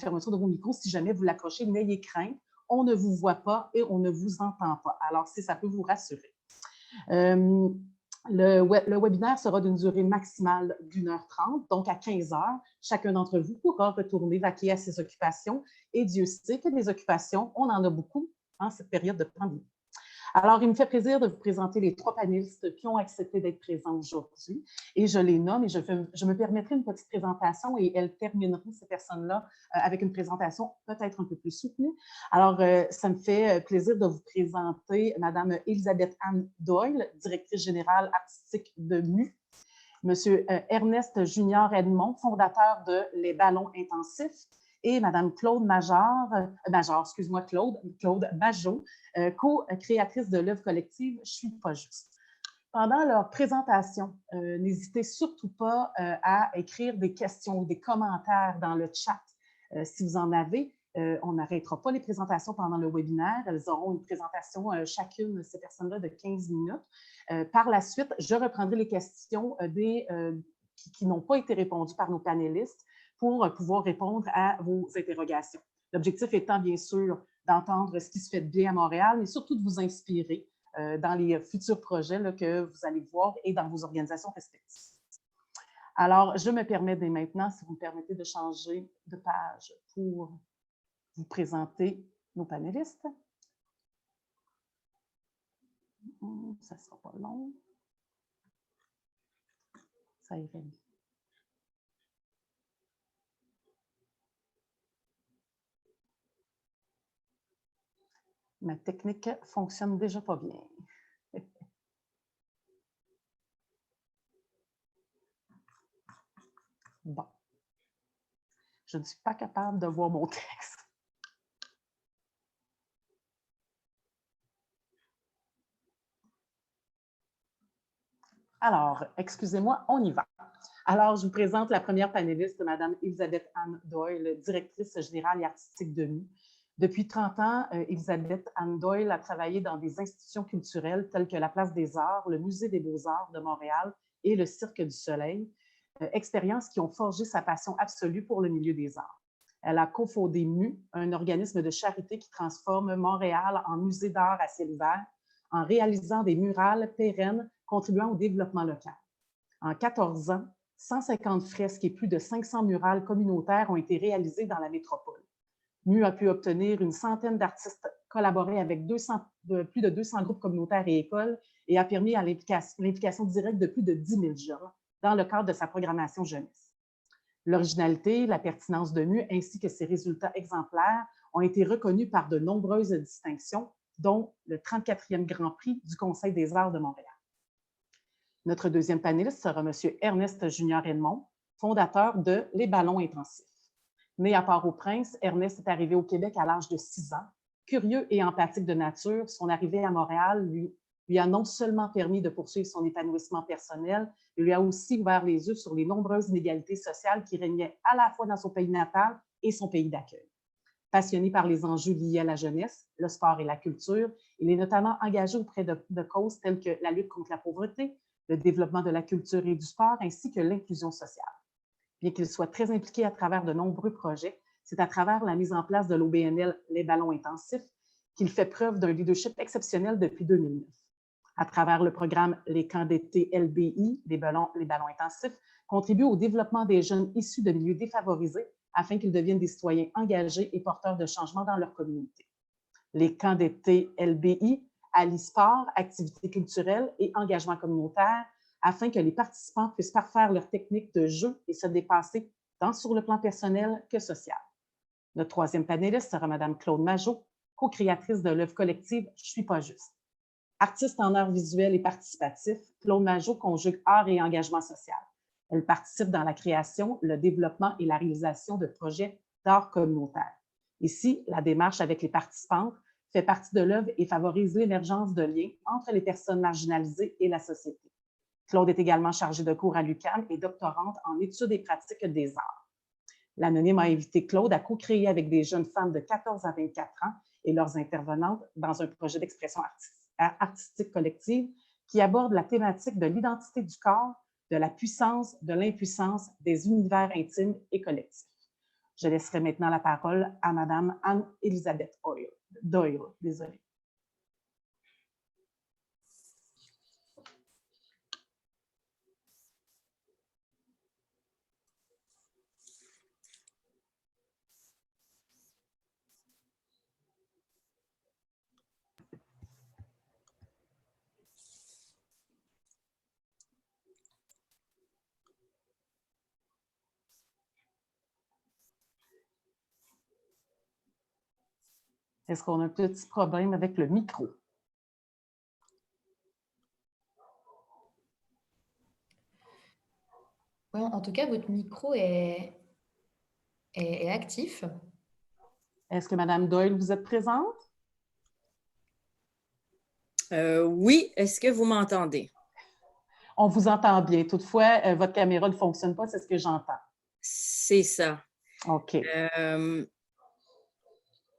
fermeture de vos micros. Si jamais vous l'accrochez, n'ayez crainte. On ne vous voit pas et on ne vous entend pas. Alors, si ça peut vous rassurer. Le webinaire sera d'une durée maximale d'1h30, donc à 15h, chacun d'entre vous pourra retourner vaquer à ses occupations. Et Dieu sait que des occupations, on en a beaucoup en cette période de pandémie. Alors, il me fait plaisir de vous présenter les 3 panélistes qui ont accepté d'être présents aujourd'hui. Et je les nomme et je me permettrai une petite présentation et elles termineront, ces personnes-là, avec une présentation peut-être un peu plus soutenue. Alors, ça me fait plaisir de vous présenter Mme Elisabeth Anne Doyle, directrice générale artistique de MU. Monsieur Ernest Junior Edmond, fondateur de Les Ballons Intensifs, et Mme Claude Claude Majot, co-créatrice de l'œuvre collective Je suis pas juste. Pendant leur présentation, n'hésitez surtout pas à écrire des questions ou des commentaires dans le chat si vous en avez. On n'arrêtera pas les présentations pendant le webinaire. Elles auront une présentation chacune, ces personnes-là, de 15 minutes. Par la suite, je reprendrai les questions qui n'ont pas été répondues par nos panélistes pour pouvoir répondre à vos interrogations. L'objectif étant, bien sûr, d'entendre ce qui se fait de bien à Montréal, mais surtout de vous inspirer dans les futurs projets là, que vous allez voir et dans vos organisations respectives. Alors, je me permets dès maintenant, si vous me permettez, de changer de page pour vous présenter nos panélistes. Ça ne sera pas long. Ça irait bien. Ma technique fonctionne déjà pas bien. Bon. Je ne suis pas capable de voir mon texte. Alors, excusez-moi, on y va. Alors, je vous présente la première panéliste, Mme Elisabeth Anne Doyle, directrice générale et artistique de MU. Depuis 30 ans, Elisabeth Anne Doyle a travaillé dans des institutions culturelles telles que la Place des Arts, le Musée des Beaux-Arts de Montréal et le Cirque du Soleil, expériences qui ont forgé sa passion absolue pour le milieu des arts. Elle a cofondé MU, un organisme de charité qui transforme Montréal en musée d'art à ciel ouvert, en réalisant des murales pérennes contribuant au développement local. En 14 ans, 150 fresques et plus de 500 murales communautaires ont été réalisées dans la métropole. MU a pu obtenir une centaine d'artistes collaborer avec plus de 200 groupes communautaires et écoles et a permis l'implication directe de plus de 10 000 jeunes dans le cadre de sa programmation jeunesse. L'originalité, la pertinence de MU ainsi que ses résultats exemplaires ont été reconnus par de nombreuses distinctions, dont le 34e Grand Prix du Conseil des arts de Montréal. Notre deuxième panéliste sera M. Ernest Junior Edmond, fondateur de Les Ballons Intensifs. Né à Port-au-Prince, Ernest est arrivé au Québec à l'âge de 6 ans. Curieux et empathique de nature, son arrivée à Montréal lui a non seulement permis de poursuivre son épanouissement personnel, mais lui a aussi ouvert les yeux sur les nombreuses inégalités sociales qui régnaient à la fois dans son pays natal et son pays d'accueil. Passionné par les enjeux liés à la jeunesse, le sport et la culture, il est notamment engagé auprès de causes telles que la lutte contre la pauvreté, le développement de la culture et du sport, ainsi que l'inclusion sociale. Bien qu'il soit très impliqué à travers de nombreux projets, c'est à travers la mise en place de l'OBNL Les Ballons Intensifs qu'il fait preuve d'un leadership exceptionnel depuis 2009. À travers le programme Les Camps d'été LBI, les ballons intensifs, contribue au développement des jeunes issus de milieux défavorisés afin qu'ils deviennent des citoyens engagés et porteurs de changements dans leur communauté. Les Camps d'été LBI allient sport, activités culturelles et engagement communautaire afin que les participants puissent parfaire leur technique de jeu et se dépasser tant sur le plan personnel que social. Notre troisième panéliste sera Mme Claude Majot, co-créatrice de l'œuvre collective Je suis pas juste. Artiste en art visuel et participatif, Claude Majot conjugue art et engagement social. Elle participe dans la création, le développement et la réalisation de projets d'art communautaire. Ici, la démarche avec les participantes fait partie de l'œuvre et favorise l'émergence de liens entre les personnes marginalisées et la société. Claude est également chargée de cours à l'UQAM et doctorante en études et pratiques des arts. L'Anonyme a invité Claude à co-créer avec des jeunes femmes de 14 à 24 ans et leurs intervenantes dans un projet d'expression artistique collective qui aborde la thématique de l'identité du corps, de la puissance, de l'impuissance, des univers intimes et collectifs. Je laisserai maintenant la parole à Madame Anne-Élisabeth Doyle. Désolée. Est-ce qu'on a un petit problème avec le micro? Oui, en tout cas, votre micro est actif. Est-ce que Madame Doyle, vous êtes présente? Oui, est-ce que vous m'entendez? On vous entend bien. Toutefois, votre caméra ne fonctionne pas, c'est ce que j'entends. C'est ça. OK.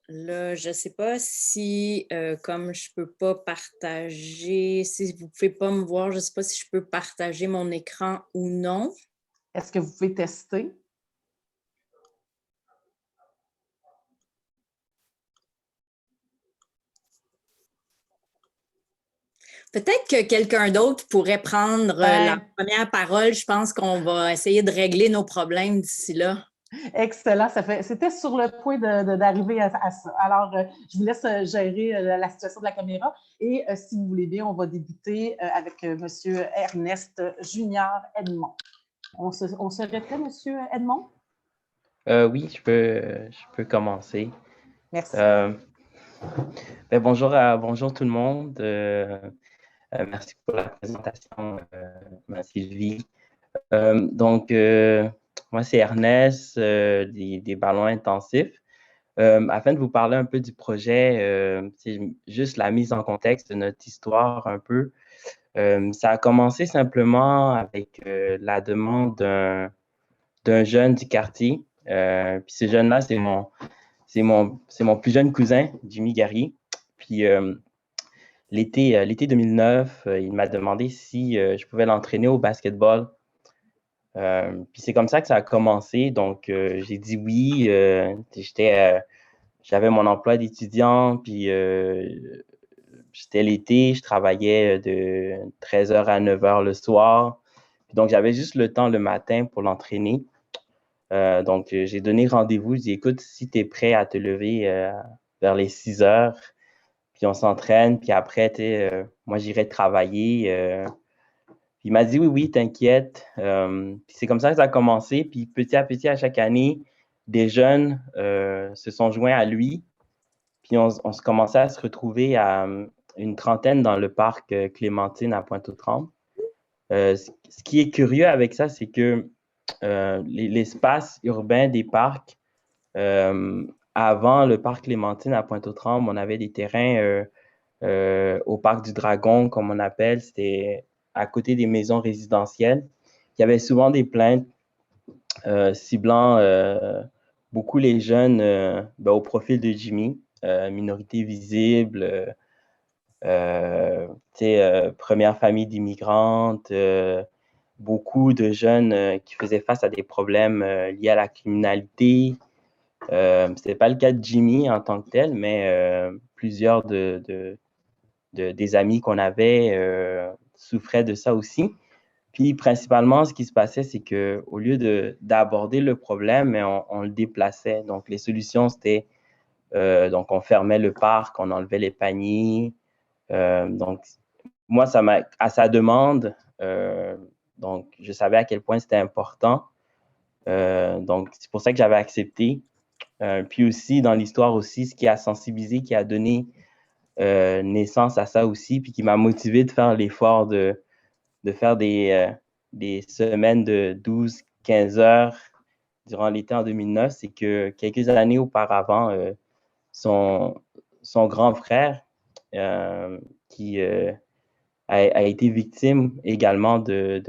Là, je ne sais pas si, comme je ne peux pas partager, si vous ne pouvez pas me voir, je ne sais pas si je peux partager mon écran ou non. Est-ce que vous pouvez tester? Peut-être que quelqu'un d'autre pourrait prendre la première parole. Je pense qu'on va essayer de régler nos problèmes d'ici là. Excellent. C'était sur le point d'arriver à ça. Alors, je vous laisse gérer la situation de la caméra et si vous voulez bien, on va débuter avec M. Ernest Junior Edmond. On serait prêt, M. Edmond? Oui, je peux commencer. Merci. Bonjour tout le monde. Merci pour la présentation, ma Sylvie. Moi, c'est Ernest des ballons intensifs. Afin de vous parler un peu du projet, c'est juste la mise en contexte de notre histoire un peu. Ça a commencé simplement avec la demande d'un jeune du quartier. Puis ce jeune-là, c'est mon plus jeune cousin, Jimmy Gary. Puis l'été 2009, il m'a demandé si je pouvais l'entraîner au basketball. Puis c'est comme ça que ça a commencé. Donc, j'ai dit oui. J'avais mon emploi d'étudiant, puis c'était l'été, je travaillais de 13h à 9h le soir. Puis donc, j'avais juste le temps le matin pour l'entraîner. Donc, j'ai donné rendez-vous. J'ai dit, écoute, si tu es prêt à te lever vers les 6h, puis on s'entraîne, puis après, moi, j'irai travailler. Puis il m'a dit, oui, oui, t'inquiète. Puis c'est comme ça que ça a commencé. Puis petit à petit, à chaque année, des jeunes se sont joints à lui. Puis on se commençait à se retrouver à une trentaine dans le parc Clémentine à Pointe-aux-Trembles. Ce qui est curieux avec ça, c'est que l'espace urbain des parcs, avant le parc Clémentine à Pointe-aux-Trembles, on avait des terrains au parc du Dragon, comme on appelle. C'était à côté des maisons résidentielles. Il y avait souvent des plaintes ciblant beaucoup les jeunes au profil de Jimmy, minorité visible, première famille d'immigrantes, beaucoup de jeunes qui faisaient face à des problèmes liés à la criminalité. Ce n'était pas le cas de Jimmy en tant que tel, mais plusieurs des amis qu'on avait souffraient de ça aussi. Puis principalement, ce qui se passait, c'est qu'au lieu d'aborder le problème, mais on le déplaçait. Donc les solutions, c'était donc on fermait le parc, on enlevait les paniers. Donc moi, à sa demande, donc je savais à quel point c'était important. Donc c'est pour ça que j'avais accepté. Puis aussi, dans l'histoire aussi, ce qui a sensibilisé, qui a donné naissance à ça aussi, puis qui m'a motivé de faire l'effort de faire des semaines de 12-15 heures durant l'été en 2009, c'est que quelques années auparavant, son grand frère, qui a été victime également de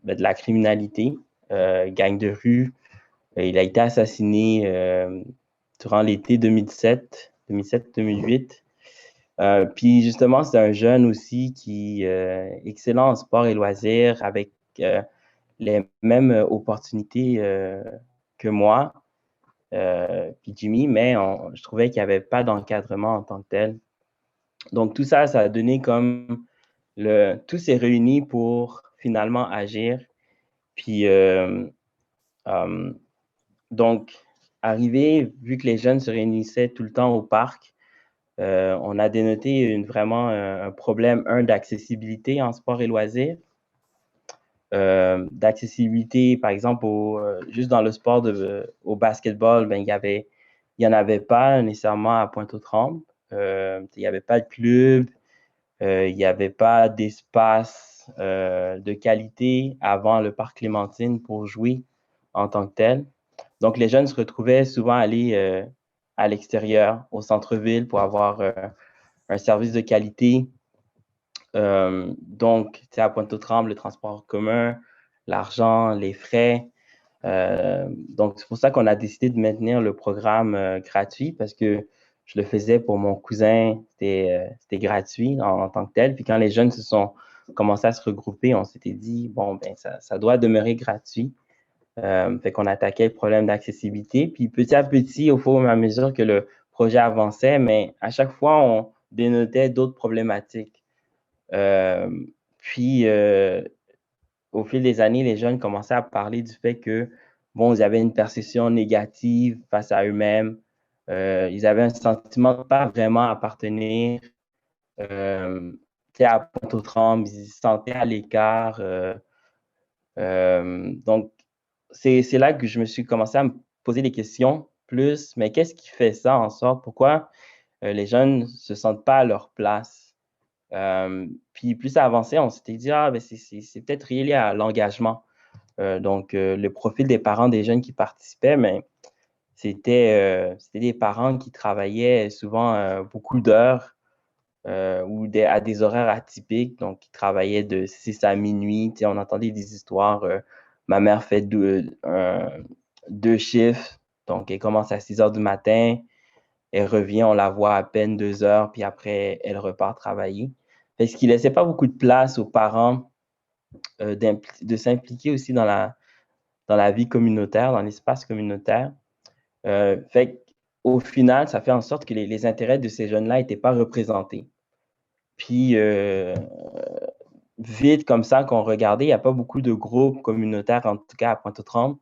la criminalité, gang de rue. Il a été assassiné durant l'été 2007-2008. Puis justement, c'est un jeune aussi qui est excellent en sport et loisirs, avec les mêmes opportunités que moi, puis Jimmy, mais je trouvais qu'il n'y avait pas d'encadrement en tant que tel. Donc, tout ça, ça a donné comme tout s'est réuni pour finalement agir. Puis, donc, vu que les jeunes se réunissaient tout le temps au parc, on a dénoté vraiment un problème, d'accessibilité en sport et loisirs. D'accessibilité, par exemple, juste dans le sport au basketball, ben, il n'y en avait pas nécessairement à Pointe-aux-Trembles. Il n'y avait pas de club, il n'y avait pas d'espace de qualité avant le parc Clémentine pour jouer en tant que tel. Donc, les jeunes se retrouvaient souvent aller à l'extérieur, au centre-ville, pour avoir un service de qualité. Donc, à Pointe-aux-Trembles, le transport en commun, l'argent, les frais. Donc, c'est pour ça qu'on a décidé de maintenir le programme gratuit parce que je le faisais pour mon cousin, c'était gratuit en tant que tel. Puis quand les jeunes se sont commencé à se regrouper, on s'était dit, bon, ben ça doit demeurer gratuit. Fait qu'on attaquait le problème d'accessibilité. Puis petit à petit, au fur et à mesure que le projet avançait, mais à chaque fois, on dénotait d'autres problématiques. Puis, au fil des années, les jeunes commençaient à parler du fait que, bon, ils avaient une perception négative face à eux-mêmes. Ils avaient un sentiment de ne pas vraiment appartenir. À Pointe-aux-Trembles, ils se sentaient à l'écart. Donc, c'est là que je me suis commencé à me poser des questions plus, mais qu'est-ce qui fait ça en sorte? Pourquoi les jeunes ne se sentent pas à leur place? Puis plus ça avançait, on s'était dit, ben c'est peut-être lié à l'engagement. Donc, le profil des parents des jeunes qui participaient, mais c'était des parents qui travaillaient souvent beaucoup d'heures ou à des horaires atypiques, donc qui travaillaient de 6 à minuit. On entendait des histoires. Ma mère fait deux chiffres, donc elle commence à 6 heures du matin, elle revient, on la voit à peine 2 heures, puis après, elle repart travailler. Fait ce qui ne laissait pas beaucoup de place aux parents de s'impliquer aussi dans la vie communautaire, dans l'espace communautaire. Fait au final, ça fait en sorte que les intérêts de ces jeunes-là n'étaient pas représentés. Puis, vite comme ça, qu'on regardait, il n'y a pas beaucoup de groupes communautaires, en tout cas à Pointe-aux-Trembles,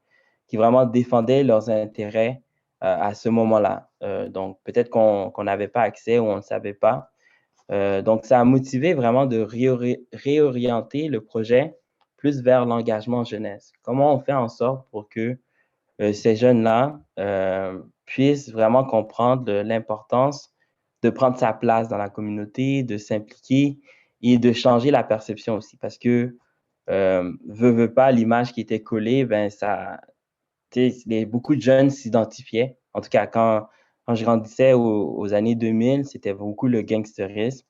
qui vraiment défendaient leurs intérêts à ce moment-là. Donc, peut-être qu'on n'avait pas accès ou on ne savait pas. Donc, ça a motivé vraiment de réorienter le projet plus vers l'engagement jeunesse. Comment on fait en sorte pour que ces jeunes-là puissent vraiment comprendre l'importance de prendre sa place dans la communauté, de s'impliquer et de changer la perception aussi. Parce que, veut pas, l'image qui était collée, ben beaucoup de jeunes s'identifiaient. En tout cas, quand je grandissais aux années 2000, c'était beaucoup le gangsterisme.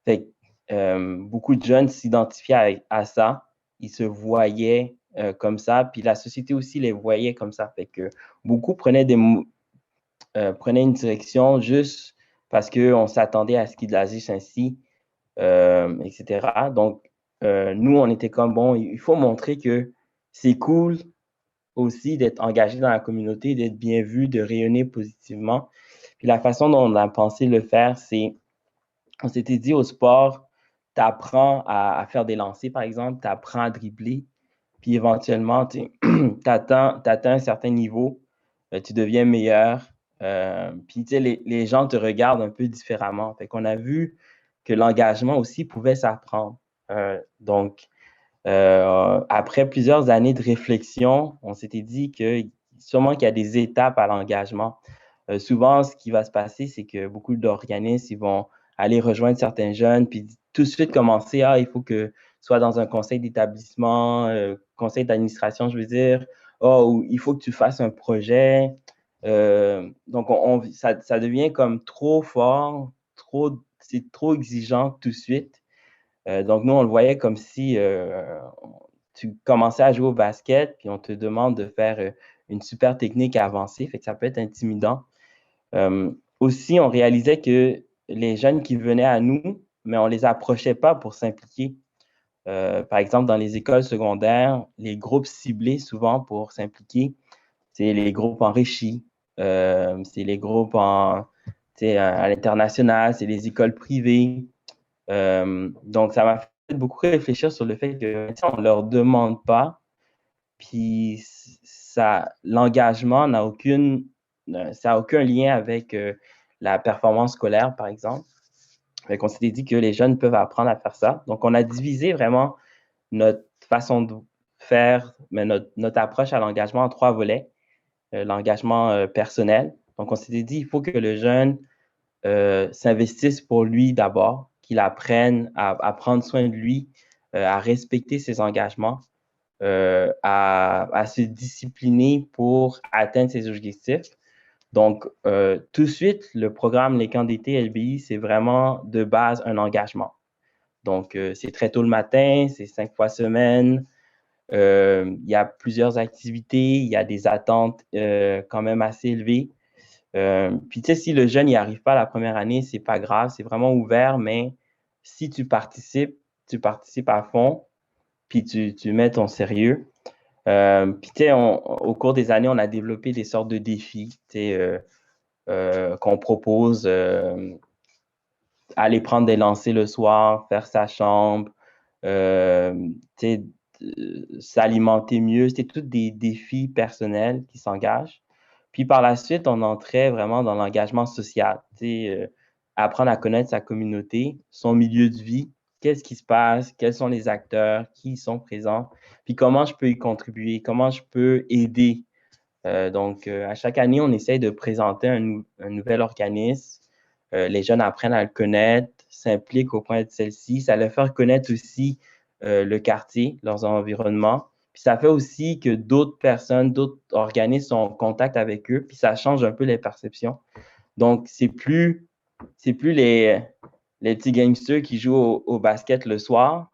Fait beaucoup de jeunes s'identifiaient à ça. Ils se voyaient comme ça. Puis la société aussi les voyait comme ça. Fait que beaucoup prenaient une direction juste parce qu'on s'attendait à ce qu'ils agissent ainsi, etc. Donc, nous, on était comme, bon, il faut montrer que c'est cool aussi d'être engagé dans la communauté, d'être bien vu, de rayonner positivement. Puis la façon dont on a pensé le faire, on s'était dit au sport, tu apprends à faire des lancers, par exemple, tu apprends à dribbler, puis éventuellement, tu atteins un certain niveau, tu deviens meilleur, puis les gens te regardent un peu différemment. Fait qu'on a vu que l'engagement aussi pouvait s'apprendre. Donc, après plusieurs années de réflexion, on s'était dit que sûrement qu'il y a des étapes à l'engagement. Souvent, ce qui va se passer, c'est que beaucoup d'organismes, ils vont aller rejoindre certains jeunes, puis tout de suite commencer, il faut que soit dans un conseil d'établissement, conseil d'administration, je veux dire, ou il faut que tu fasses un projet. Donc, ça devient comme trop fort, c'est trop exigeant tout de suite. Donc, nous, on le voyait comme si tu commençais à jouer au basket, puis on te demande de faire une super technique avancée, fait que ça peut être intimidant. Aussi, on réalisait que les jeunes qui venaient à nous, mais on ne les approchait pas pour s'impliquer. Par exemple, dans les écoles secondaires, les groupes ciblés souvent pour s'impliquer, c'est les groupes enrichis, c'est les groupes à l'international, c'est les écoles privées. Donc, ça m'a fait beaucoup réfléchir sur le fait que on ne leur demande pas, puis l'engagement ça n'a aucun lien avec la performance scolaire, par exemple. Fait qu'on s'était dit que les jeunes peuvent apprendre à faire ça. Donc, on a divisé vraiment notre façon de faire, mais notre approche à l'engagement en 3 volets. L'engagement personnel. Donc, on s'était dit, il faut que le jeune s'investisse pour lui d'abord, qu'il apprenne à prendre soin de lui, à respecter ses engagements, à se discipliner pour atteindre ses objectifs. Donc, tout de suite, le programme Les Camps d'été LBI, c'est vraiment de base un engagement. Donc, c'est très tôt le matin, c'est 5 fois semaine. Il y a plusieurs activités, il y a des attentes quand même assez élevées. Puis, tu sais, si le jeune n'y arrive pas la première année, c'est pas grave, c'est vraiment ouvert, mais si tu participes à fond, puis tu mets ton sérieux. Puis, tu sais, au cours des années, on a développé des sortes de défis, tu sais, qu'on propose, aller prendre des lancers le soir, faire sa chambre, tu sais, s'alimenter mieux. C'était tous des défis personnels qui s'engagent. Puis par la suite, on entrait vraiment dans l'engagement social, tu sais, apprendre à connaître sa communauté, son milieu de vie, qu'est-ce qui se passe, quels sont les acteurs, qui sont présents, puis comment je peux y contribuer, comment je peux aider. Donc, à chaque année, on essaye de présenter un nouvel organisme. Les jeunes apprennent à le connaître, s'impliquent au point de celle-ci. Ça leur fait connaître aussi le quartier, leurs environnements. Puis ça fait aussi que d'autres personnes, d'autres organismes sont en contact avec eux, puis ça change un peu les perceptions. Donc, c'est plus les petits gangsters qui jouent au basket le soir.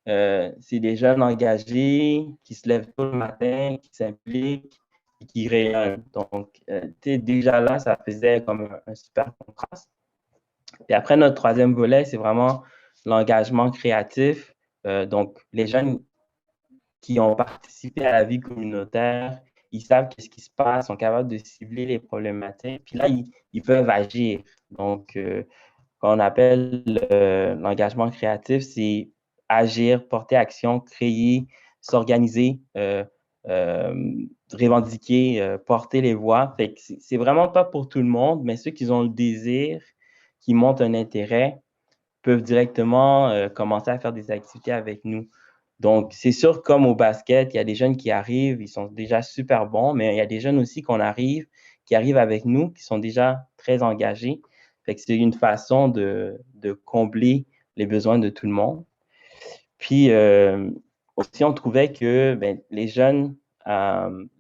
C'est des jeunes engagés qui se lèvent tôt le matin, qui s'impliquent et qui rayonnent. Donc, déjà là, ça faisait comme un super contraste. Et après, notre troisième volet, c'est vraiment l'engagement créatif. Donc, les jeunes qui ont participé à la vie communautaire, ils savent qu'est-ce qui se passe, sont capables de cibler les problématiques. Puis là, ils peuvent agir. Donc, qu'on appelle l'engagement créatif, c'est agir, porter action, créer, s'organiser, revendiquer, porter les voix. Fait que c'est vraiment pas pour tout le monde, mais ceux qui ont le désir, qui montrent un intérêt, peuvent directement commencer à faire des activités avec nous. Donc, c'est sûr, comme au basket, il y a des jeunes qui arrivent, ils sont déjà super bons, mais il y a des jeunes aussi qui arrivent avec nous, qui sont déjà très engagés. Fait que c'est une façon de combler les besoins de tout le monde. Puis, aussi, on trouvait que les jeunes,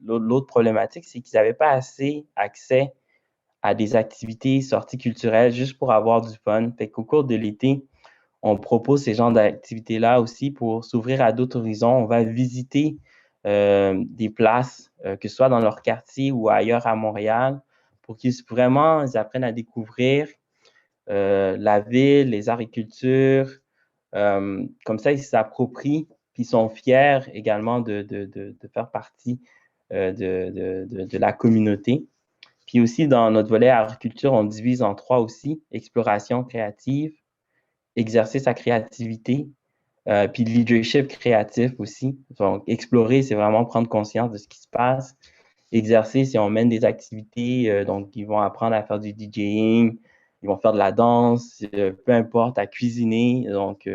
l'autre problématique, c'est qu'ils n'avaient pas assez accès à des activités, sorties culturelles, juste pour avoir du fun. Fait qu'au cours de l'été, on propose ces genres d'activités-là aussi pour s'ouvrir à d'autres horizons. On va visiter des places, que ce soit dans leur quartier ou ailleurs à Montréal, pour qu'ils vraiment ils apprennent à découvrir la ville, les arts et cultures. Comme ça, ils s'approprient, puis ils sont fiers également de faire partie de la communauté. Puis aussi, dans notre volet agriculture, on divise en 3 aussi, exploration créative, exercer sa créativité, puis leadership créatif aussi. Donc, explorer, c'est vraiment prendre conscience de ce qui se passe. Exercer, c'est on mène des activités, donc ils vont apprendre à faire du DJing, ils vont faire de la danse, peu importe, à cuisiner, donc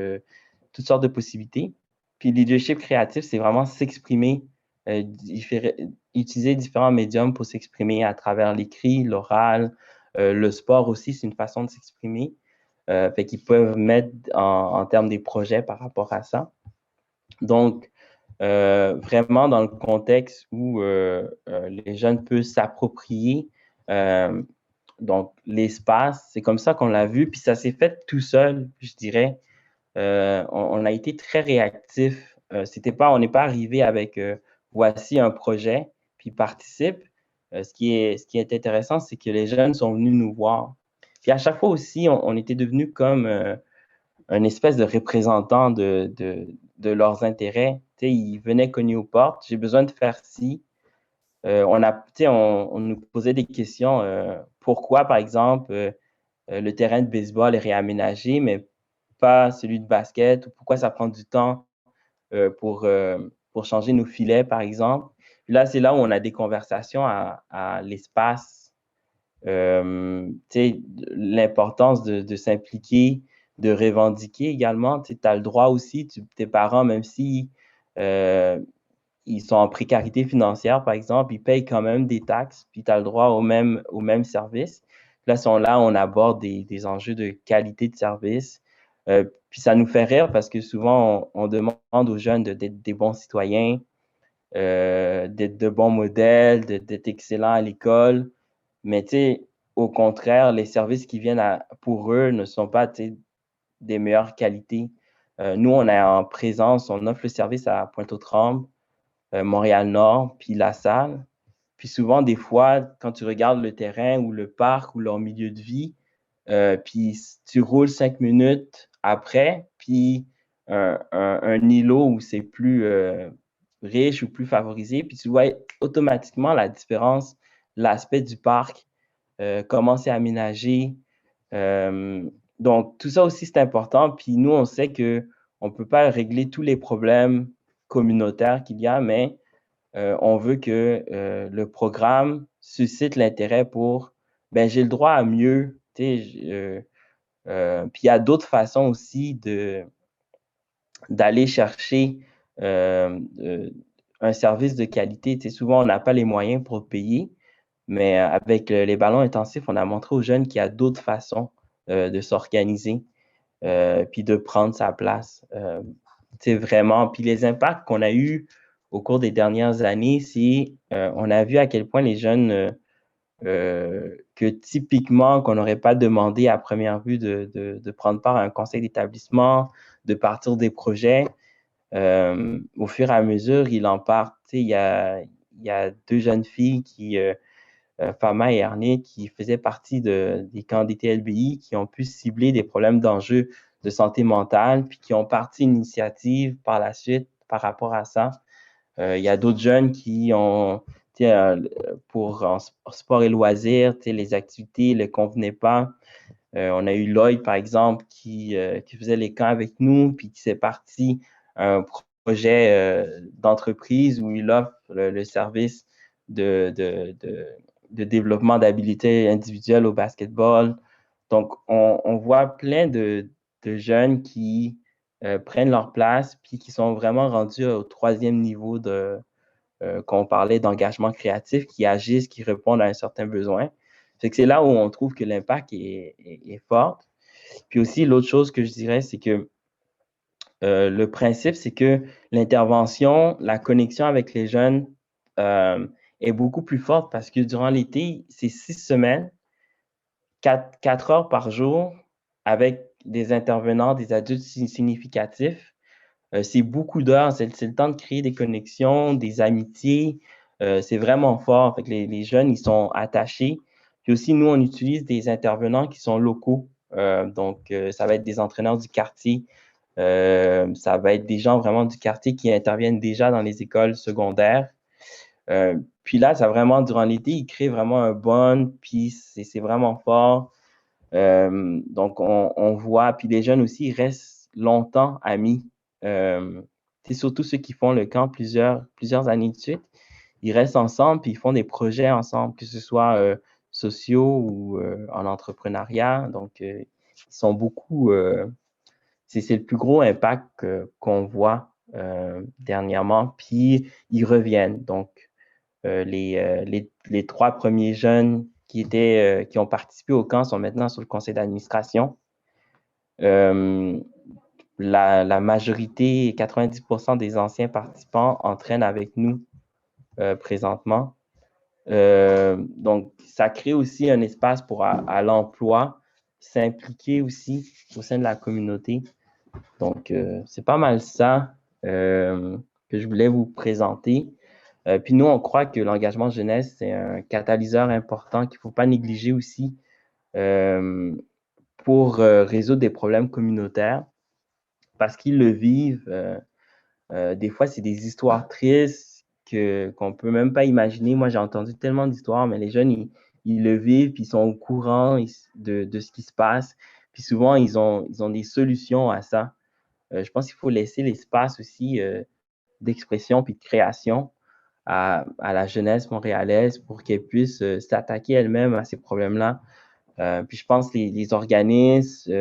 toutes sortes de possibilités. Puis leadership créatif, c'est vraiment s'exprimer, utiliser différents médiums pour s'exprimer à travers l'écrit, l'oral, le sport aussi, c'est une façon de s'exprimer. Fait qu'ils peuvent mettre en termes des projets par rapport à ça. Donc, vraiment dans le contexte où les jeunes peuvent s'approprier donc l'espace, c'est comme ça qu'on l'a vu, puis ça s'est fait tout seul, je dirais. On a été très réactifs. On n'est pas arrivé avec voici un projet, puis participe. Ce qui est intéressant, c'est que les jeunes sont venus nous voir. Puis à chaque fois aussi, on était devenus comme un espèce de représentant de leurs intérêts. Tu sais, ils venaient cogner aux portes. J'ai besoin de faire ci. on nous posait des questions. Pourquoi, par exemple, le terrain de baseball est réaménagé, mais pas celui de basket? Ou pourquoi ça prend du temps pour changer nos filets, par exemple? Puis là, c'est là où on a des conversations à l'espace. L'importance de s'impliquer, de revendiquer également. Tu as le droit aussi, tes parents, même si ils sont en précarité financière, par exemple, ils payent quand même des taxes, puis tu as le droit au même service. Là, on aborde des enjeux de qualité de service. Puis ça nous fait rire parce que souvent, on demande aux jeunes d'être des bons citoyens, d'être de bons modèles, d'être excellents à l'école. Mais au contraire, les services qui viennent pour eux ne sont pas des meilleures qualités. Nous, on est en présence, on offre le service à Pointe-aux-Trembles, Montréal-Nord, puis La Salle. Puis souvent, des fois, quand tu regardes le terrain ou le parc ou leur milieu de vie, puis tu roules 5 minutes après, puis un îlot où c'est plus riche ou plus favorisé, puis tu vois automatiquement la différence, l'aspect du parc, comment c'est aménagé. Donc, tout ça aussi, c'est important. Puis nous, on sait qu'on ne peut pas régler tous les problèmes communautaires qu'il y a, mais on veut que le programme suscite l'intérêt pour, ben, j'ai le droit à mieux. Puis il y a d'autres façons aussi d'aller chercher un service de qualité. Souvent, on n'a pas les moyens pour le payer, mais avec les ballons intensifs, on a montré aux jeunes qu'il y a d'autres façons de s'organiser puis de prendre sa place. Vraiment. Puis les impacts qu'on a eus au cours des dernières années, c'est on a vu à quel point les jeunes, que typiquement, qu'on n'aurait pas demandé à première vue de prendre part à un conseil d'établissement, de partir des projets, au fur et à mesure, ils en partent. Il y a deux jeunes filles Fama et Ernie, qui faisaient partie des camps des TLBI, qui ont pu cibler des problèmes d'enjeux de santé mentale, puis qui ont parti une initiative par la suite par rapport à ça. Il y a d'autres jeunes qui ont, pour en sport et loisirs, les activités ne les convenaient pas. On a eu Lloyd, par exemple, qui faisait les camps avec nous, puis qui s'est parti un projet d'entreprise où il offre le service de développement d'habiletés individuelles au basketball. Donc, on voit plein de jeunes qui prennent leur place, puis qui sont vraiment rendus au troisième niveau qu'on parlait d'engagement créatif, qui agissent, qui répondent à un certain besoin. C'est là où on trouve que l'impact est fort. Puis aussi, l'autre chose que je dirais, c'est que le principe, c'est que l'intervention, la connexion avec les jeunes est beaucoup plus forte parce que durant l'été, c'est 6 semaines, 4 heures par jour avec des intervenants, des adultes significatifs. C'est beaucoup d'heures, c'est le temps de créer des connexions, des amitiés. C'est vraiment fort. Fait que les jeunes, ils sont attachés. Puis aussi, nous, on utilise des intervenants qui sont locaux. Donc, ça va être des entraîneurs du quartier. Ça va être des gens vraiment du quartier qui interviennent déjà dans les écoles secondaires. Puis là, ça vraiment, durant l'été, ils créent vraiment un bond, puis c'est vraiment fort. Donc, on voit, puis les jeunes aussi, ils restent longtemps amis. C'est surtout ceux qui font le camp plusieurs années de suite. Ils restent ensemble, puis ils font des projets ensemble, que ce soit sociaux ou en entrepreneuriat. Donc, ils sont beaucoup... c'est le plus gros impact qu'on voit dernièrement. Puis, ils reviennent. Donc, les 3 premiers jeunes qui ont participé au camp sont maintenant sur le conseil d'administration. La majorité, 90% des anciens participants entraînent avec nous présentement. Donc, ça crée aussi un espace pour à l'emploi, s'impliquer aussi au sein de la communauté. Donc, c'est pas mal ça que je voulais vous présenter. Puis nous, on croit que l'engagement jeunesse, c'est un catalyseur important qu'il ne faut pas négliger aussi pour résoudre des problèmes communautaires parce qu'ils le vivent. Des fois, c'est des histoires tristes qu'on ne peut même pas imaginer. Moi, j'ai entendu tellement d'histoires, mais les jeunes, ils le vivent, puis ils sont au courant de ce qui se passe. Puis souvent, ils ont des solutions à ça. Je pense qu'il faut laisser l'espace aussi d'expression puis de création à la jeunesse montréalaise pour qu'elle puisse s'attaquer elle-même à ces problèmes-là. Puis je pense que les organismes,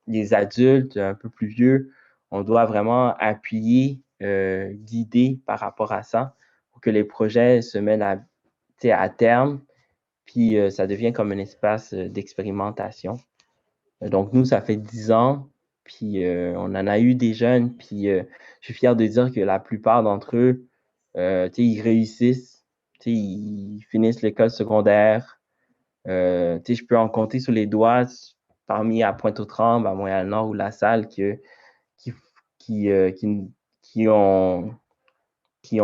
les adultes un peu plus vieux, on doit vraiment appuyer, guider par rapport à ça pour que les projets se mènent à terme, puis ça devient comme un espace d'expérimentation. Donc nous, ça fait 10 ans, puis on en a eu des jeunes, puis je suis fier de dire que la plupart d'entre eux, ils réussissent, ils finissent l'école secondaire. Je peux en compter sur les doigts parmi à Pointe-aux-Trembles, à Montréal-Nord ou La Salle qui, qui ont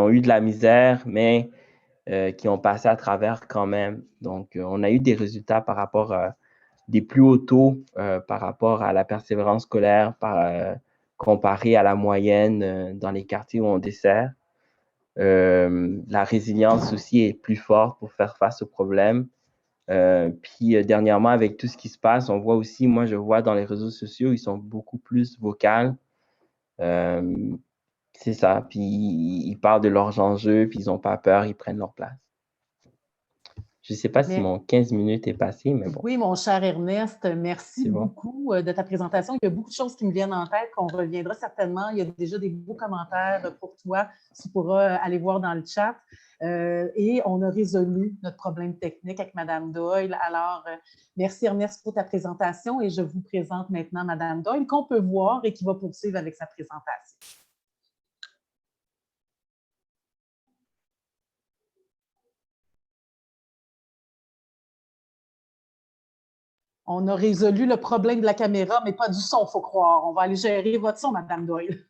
eu de la misère, mais qui ont passé à travers quand même. Donc, on a eu des résultats par rapport à des plus hauts taux par rapport à la persévérance scolaire comparé à la moyenne dans les quartiers où on dessert. La résilience aussi est plus forte pour faire face aux problèmes. Puis dernièrement, avec tout ce qui se passe, on voit aussi, moi je vois dans les réseaux sociaux, ils sont beaucoup plus vocaux. C'est ça. Puis ils parlent de leurs enjeux, puis ils n'ont pas peur, ils prennent leur place. Je ne sais pas si Mais, mon 15 minutes est passé, mais bon. oui, mon cher Ernest, merci bon. beaucoup de ta présentation. Il y a beaucoup de choses qui me viennent en tête, qu'on reviendra certainement. Il y a déjà des beaux commentaires pour toi. Tu pourras aller voir dans le chat. Et on a résolu notre problème technique avec Mme Doyle. Alors, merci Ernest pour ta présentation et je vous présente maintenant Mme Doyle qu'on peut voir et qui va poursuivre avec sa présentation. On a résolu le problème de la caméra, mais pas du son, il faut croire. On va aller gérer votre son, Mme Doyle.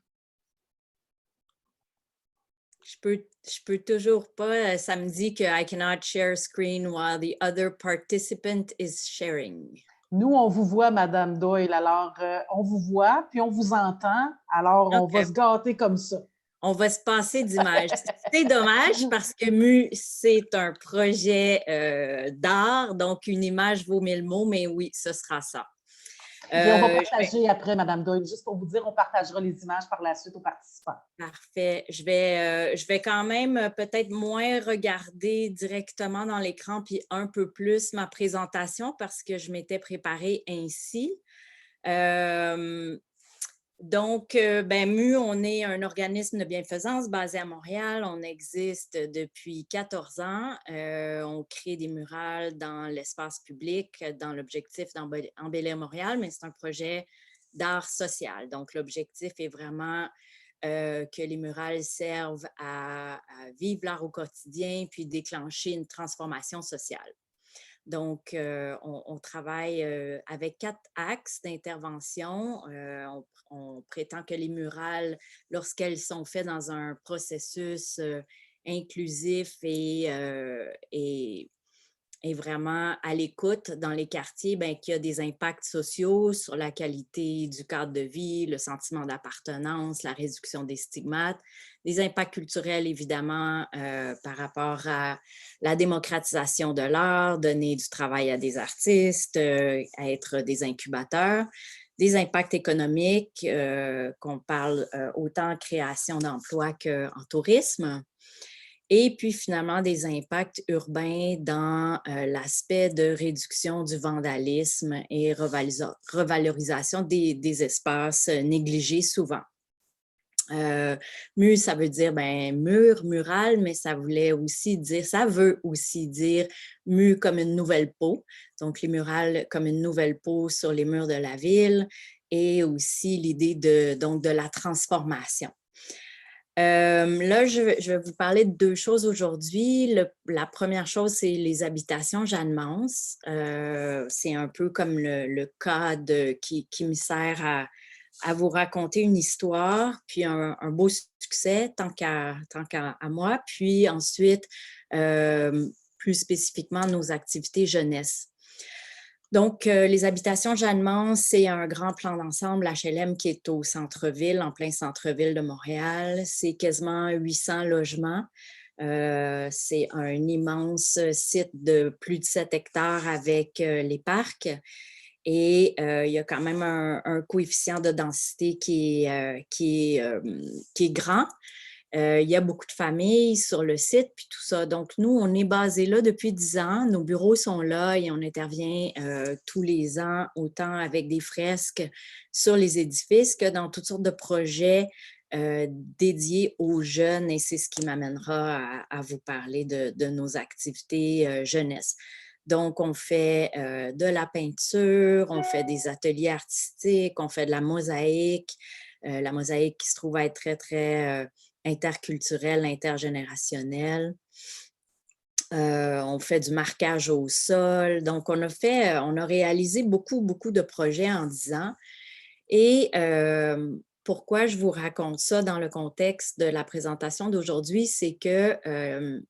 Je peux toujours pas. Ça me dit que I cannot share screen while the other participant is sharing. Nous, on vous voit, Mme Doyle. Alors, on vous voit, puis on vous entend. Alors, on va se gâter comme ça. On va se passer d'image. C'est dommage parce que MU, c'est un projet d'art, donc une image vaut 1000 mots, mais oui, ce sera ça. Et on va partager après, Mme Doyle, juste pour vous dire, on partagera les images par la suite aux participants. Parfait. Je vais quand même peut-être moins regarder directement dans l'écran puis un peu plus ma présentation parce que je m'étais préparée ainsi. Donc, MU, on est un organisme de bienfaisance basé à Montréal. On existe depuis 14 ans. On crée des murales dans l'espace public dans l'objectif d'embellir Montréal, mais c'est un projet d'art social. Donc, l'objectif est vraiment que les murales servent à vivre l'art au quotidien puis déclencher une transformation sociale. Donc, on travaille avec 4 axes d'intervention. On prétend que les murales, lorsqu'elles sont faites dans un processus inclusif et vraiment à l'écoute dans les quartiers, qu'il y a des impacts sociaux sur la qualité du cadre de vie, le sentiment d'appartenance, la réduction des stigmates, des impacts culturels évidemment par rapport à la démocratisation de l'art, donner du travail à des artistes, à être des incubateurs, des impacts économiques, qu'on parle autant en création d'emplois qu'en tourisme. Et puis finalement des impacts urbains dans l'aspect de réduction du vandalisme et revalorisation des espaces négligés souvent. MU, ça veut dire mur, mural, mais ça veut aussi dire MU comme une nouvelle peau. Donc les murales comme une nouvelle peau sur les murs de la ville et aussi l'idée de la transformation. Là, je vais vous parler de 2 choses aujourd'hui. La première chose, c'est les habitations Jeanne-Mance. C'est un peu comme le cas qui me sert à vous raconter une histoire, puis un beau succès, tant qu'à moi. Puis ensuite, plus spécifiquement, nos activités jeunesse. Donc, les habitations Jeanne-Mance, c'est un grand plan d'ensemble HLM qui est au centre-ville, en plein centre-ville de Montréal. C'est quasiment 800 logements. C'est un immense site de plus de 7 hectares avec les parcs. Et il y a quand même un coefficient de densité qui est grand. Il y a beaucoup de familles sur le site, puis tout ça. Donc, nous, on est basé là depuis 10 ans. Nos bureaux sont là et on intervient tous les ans, autant avec des fresques sur les édifices que dans toutes sortes de projets dédiés aux jeunes. Et c'est ce qui m'amènera à vous parler de nos activités jeunesse. Donc, on fait de la peinture, on fait des ateliers artistiques, on fait de la mosaïque qui se trouve être très, très interculturelle, intergénérationnelle. On fait du marquage au sol. Donc, on a réalisé beaucoup, beaucoup de projets en 10 ans. Et pourquoi je vous raconte ça dans le contexte de la présentation d'aujourd'hui, c'est que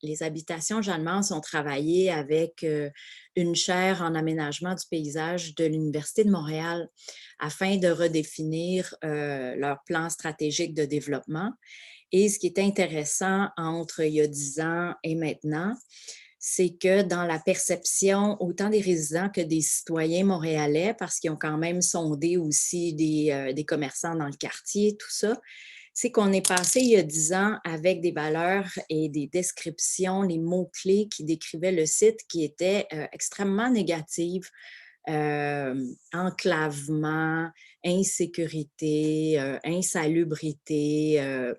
les habitations Jeanne-Mance ont travaillé avec une chaire en aménagement du paysage de l'Université de Montréal afin de redéfinir leur plan stratégique de développement. Et ce qui est intéressant entre il y a 10 ans et maintenant, c'est que dans la perception autant des résidents que des citoyens montréalais, parce qu'ils ont quand même sondé aussi des commerçants dans le quartier, tout ça, c'est qu'on est passé il y a 10 ans avec des valeurs et des descriptions, les mots-clés qui décrivaient le site qui étaient extrêmement négatives. Enclavement, insécurité, insalubrité,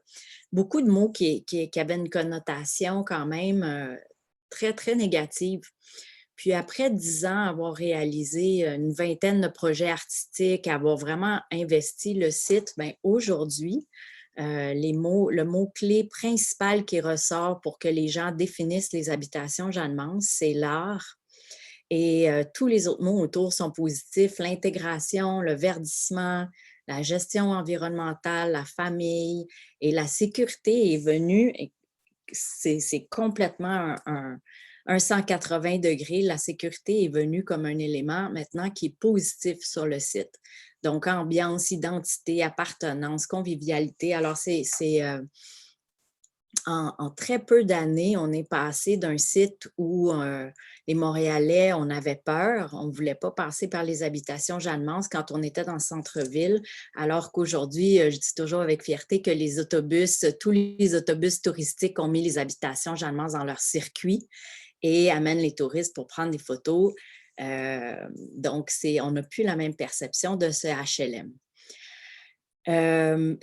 beaucoup de mots qui avaient une connotation quand même très, très négative. Puis après 10 ans, avoir réalisé une vingtaine de projets artistiques, avoir vraiment investi le site, bien, aujourd'hui, le mot-clé principal qui ressort pour que les gens définissent les habitations Jeanne-Mance, c'est l'art. Et tous les autres mots autour sont positifs, l'intégration, le verdissement, la gestion environnementale, la famille et la sécurité est venue, c'est complètement un 180 degrés. La sécurité est venue comme un élément maintenant qui est positif sur le site. Donc, ambiance, identité, appartenance, convivialité. Alors, en très peu d'années, on est passé d'un site où les Montréalais, on avait peur, on ne voulait pas passer par les habitations Jeanne-Mance quand on était dans le centre-ville, alors qu'aujourd'hui, je dis toujours avec fierté que tous les autobus touristiques ont mis les habitations Jeanne-Mance dans leur circuit et amènent les touristes pour prendre des photos. Donc, on n'a plus la même perception de ce HLM.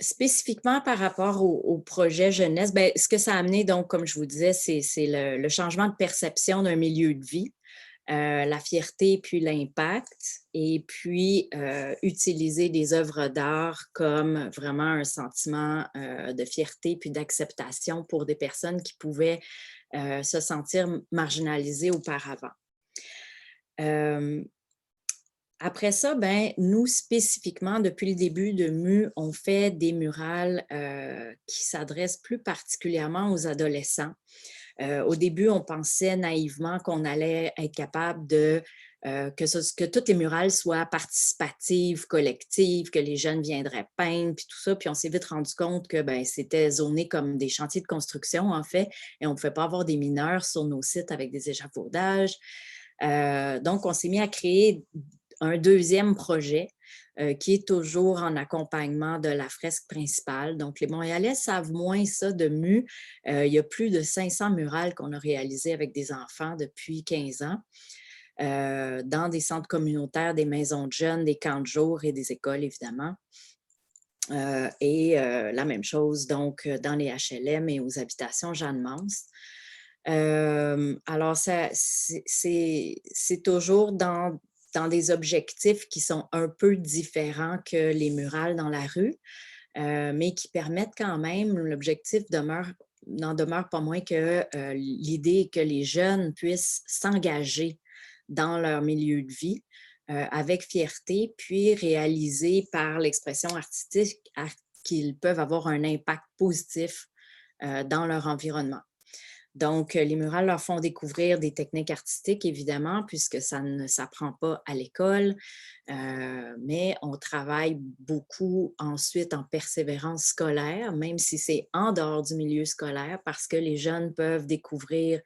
Spécifiquement par rapport au projet jeunesse, bien, ce que ça a amené, donc, comme je vous disais, c'est le changement de perception d'un milieu de vie, la fierté puis l'impact, et puis utiliser des œuvres d'art comme vraiment un sentiment de fierté puis d'acceptation pour des personnes qui pouvaient se sentir marginalisées auparavant. Après ça, ben, nous, spécifiquement, depuis le début de MU, on fait des murales qui s'adressent plus particulièrement aux adolescents. Au début, on pensait naïvement qu'on allait être capable que toutes les murales soient participatives, collectives, que les jeunes viendraient peindre, puis tout ça. Puis on s'est vite rendu compte que ben, c'était zoné comme des chantiers de construction, en fait, et on ne pouvait pas avoir des mineurs sur nos sites avec des échafaudages. Donc, on s'est mis à créer un deuxième projet qui est toujours en accompagnement de la fresque principale. Donc, les Montréalais savent moins ça de MU. Il y a plus de 500 murales qu'on a réalisées avec des enfants depuis 15 ans dans des centres communautaires, des maisons de jeunes, des camps de jour et des écoles, évidemment. La même chose, donc, dans les HLM et aux habitations Jeanne-Mance. Alors, c'est toujours dans des objectifs qui sont un peu différents que les murales dans la rue, mais qui permettent quand même, l'objectif n'en demeure pas moins que l'idée que les jeunes puissent s'engager dans leur milieu de vie avec fierté, puis réaliser par l'expression artistique qu'ils peuvent avoir un impact positif dans leur environnement. Donc, les murales leur font découvrir des techniques artistiques, évidemment, puisque ça ne s'apprend pas à l'école, mais on travaille beaucoup ensuite en persévérance scolaire, même si c'est en dehors du milieu scolaire, parce que les jeunes peuvent découvrir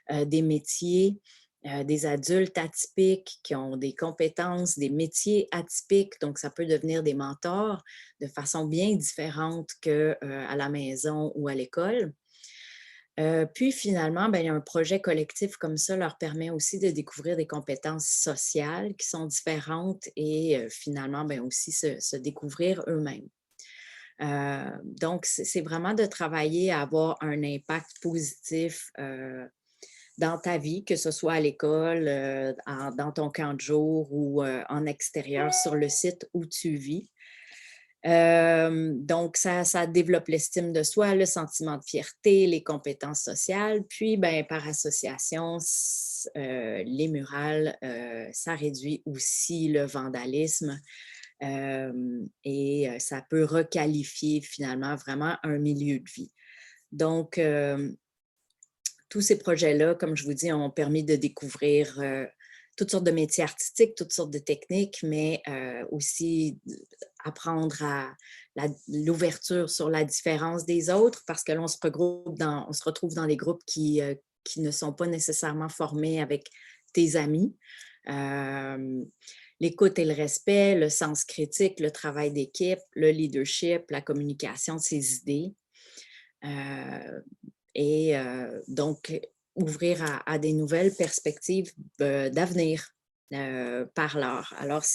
des métiers, des adultes atypiques qui ont des compétences, des métiers atypiques, donc ça peut devenir des mentors de façon bien différente qu'à la maison ou à l'école. Puis finalement, ben, un projet collectif comme ça leur permet aussi de découvrir des compétences sociales qui sont différentes et finalement, ben, aussi se découvrir eux-mêmes. Donc, c'est vraiment de travailler à avoir un impact positif dans ta vie, que ce soit à l'école, dans ton camp de jour ou en extérieur sur le site où tu vis. Donc, ça développe l'estime de soi, le sentiment de fierté, les compétences sociales. Puis, ben, par association, les murales, ça réduit aussi le vandalisme et ça peut requalifier finalement vraiment un milieu de vie. Donc, tous ces projets-là, comme je vous dis, ont permis de découvrir toutes sortes de métiers artistiques, toutes sortes de techniques, mais aussi apprendre à l'ouverture sur la différence des autres, parce que là, on se retrouve dans des groupes qui ne sont pas nécessairement formés avec tes amis. L'écoute et le respect, le sens critique, le travail d'équipe, le leadership, la communication de ses idées. Et donc, ouvrir à des nouvelles perspectives d'avenir par l'art. Alors,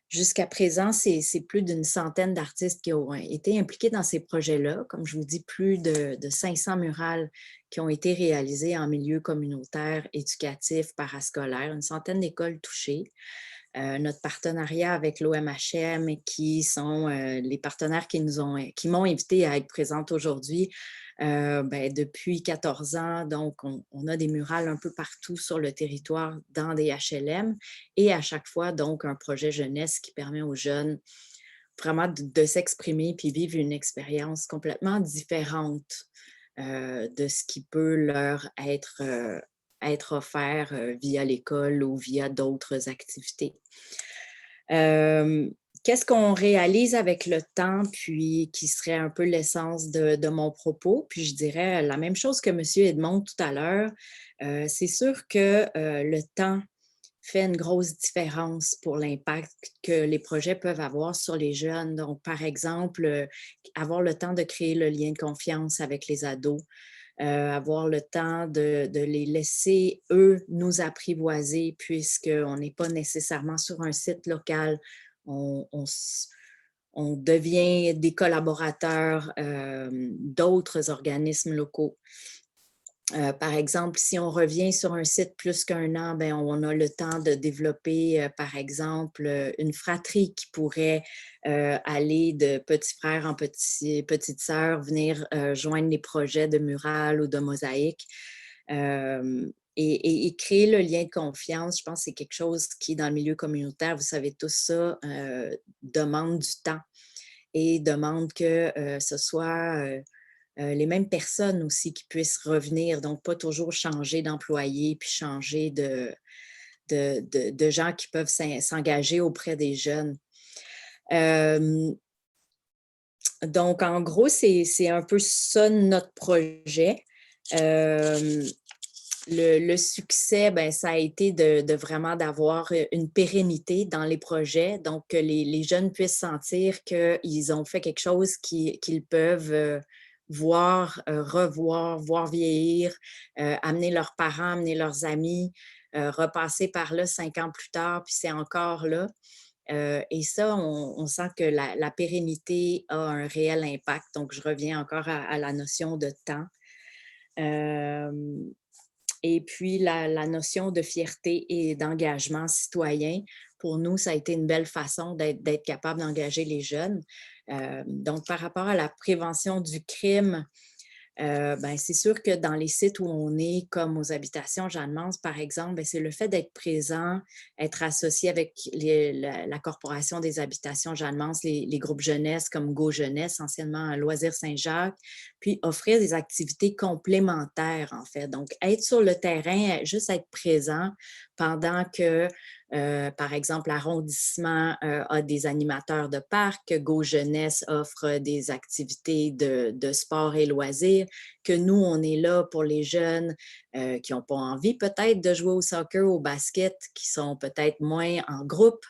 jusqu'à présent, c'est plus d'une centaine d'artistes qui ont été impliqués dans ces projets-là. Comme je vous dis, plus de 500 murales qui ont été réalisées en milieu communautaire, éducatif, parascolaire, une centaine d'écoles touchées. Notre partenariat avec l'OMHM, qui sont les partenaires qui m'ont invité à être présente aujourd'hui, ben, depuis 14 ans. Donc, on a des murales un peu partout sur le territoire dans des HLM et à chaque fois, donc, un projet jeunesse qui permet aux jeunes vraiment de s'exprimer puis vivre une expérience complètement différente de ce qui peut leur être offert via l'école ou via d'autres activités. Qu'est-ce qu'on réalise avec le temps, puis qui serait un peu l'essence de mon propos? Puis je dirais la même chose que M. Edmond tout à l'heure. C'est sûr que le temps fait une grosse différence pour l'impact que les projets peuvent avoir sur les jeunes. Donc, par exemple, avoir le temps de créer le lien de confiance avec les ados, avoir le temps de les laisser, eux, nous apprivoiser, puisqu'on n'est pas nécessairement sur un site local. On devient des collaborateurs d'autres organismes locaux. Par exemple, si on revient sur un site plus qu'un an, bien, on a le temps de développer, par exemple, une fratrie qui pourrait aller de petit frère en petite sœur, venir joindre les projets de murales ou de mosaïques. Et créer le lien de confiance, je pense que c'est quelque chose qui, dans le milieu communautaire, vous savez tous ça, demande du temps et demande que ce soit les mêmes personnes aussi qui puissent revenir, donc pas toujours changer d'employé puis changer de gens qui peuvent s'engager auprès des jeunes. Donc, en gros, c'est un peu ça notre projet. Le succès, ben, ça a été de vraiment d'avoir une pérennité dans les projets, donc que les jeunes puissent sentir qu'ils ont fait quelque chose qu'ils peuvent voir, revoir, voir vieillir, amener leurs parents, amener leurs amis, repasser par là 5 ans plus tard, puis c'est encore là. Et ça, on sent que la pérennité a un réel impact. Donc, je reviens encore à la notion de temps. Et puis, la notion de fierté et d'engagement citoyen, pour nous, ça a été une belle façon d'être capable d'engager les jeunes. Donc, par rapport à la prévention du crime, c'est sûr que dans les sites où on est, comme aux habitations Jeanne-Mance, par exemple, c'est le fait d'être présent, être associé avec la Corporation des habitations Jeanne-Mance, les groupes jeunesse comme Go Jeunesse, anciennement Loisirs Saint-Jacques, puis offrir des activités complémentaires, en fait. Donc, être sur le terrain, juste être présent pendant que, par exemple, l'arrondissement a des animateurs de parc, Go Jeunesse offre des activités de sport et loisirs, que nous, on est là pour les jeunes qui n'ont pas envie peut-être de jouer au soccer, au basket, qui sont peut-être moins en groupe,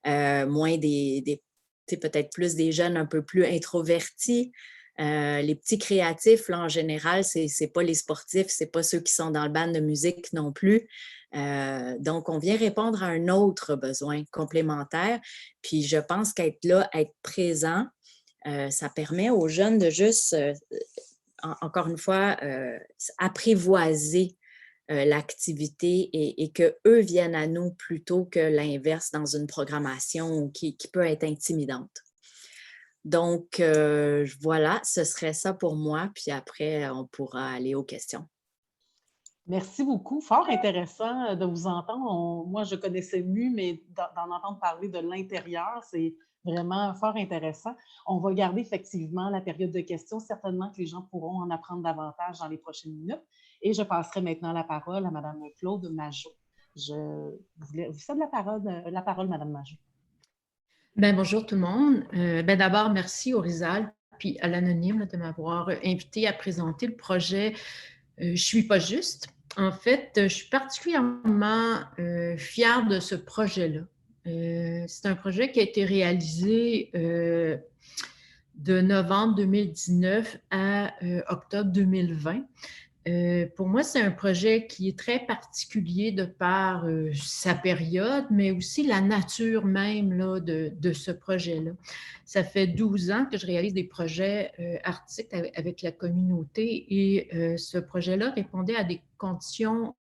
moins peut-être plus des jeunes un peu plus introvertis. Les petits créatifs, là, en général, c'est pas les sportifs, c'est pas ceux qui sont dans le band de musique non plus. Donc, on vient répondre à un autre besoin complémentaire. Puis, je pense qu'être là, être présent, ça permet aux jeunes de juste, encore une fois, apprivoiser l'activité et qu'eux viennent à nous plutôt que l'inverse dans une programmation qui peut être intimidante. Donc, voilà, ce serait ça pour moi. Puis après, on pourra aller aux questions. Merci beaucoup. Fort intéressant de vous entendre. Moi, je connaissais MU, mais d'en entendre parler de l'intérieur, c'est vraiment fort intéressant. On va garder effectivement la période de questions. Certainement que les gens pourront en apprendre davantage dans les prochaines minutes. Et je passerai maintenant la parole à Mme Claude Majot. Je vous cède la parole, Mme Majot. Bonjour tout le monde. D'abord, merci au RISAL puis à l'Anonyme de m'avoir invité à présenter le projet Je ne suis pas juste. En fait, je suis particulièrement fière de ce projet-là. C'est un projet qui a été réalisé de novembre 2019 à octobre 2020. Pour moi, c'est un projet qui est très particulier de par sa période, mais aussi la nature même là, de ce projet-là. Ça fait 12 ans que je réalise des projets artistiques avec la communauté et ce projet-là répondait à des conditions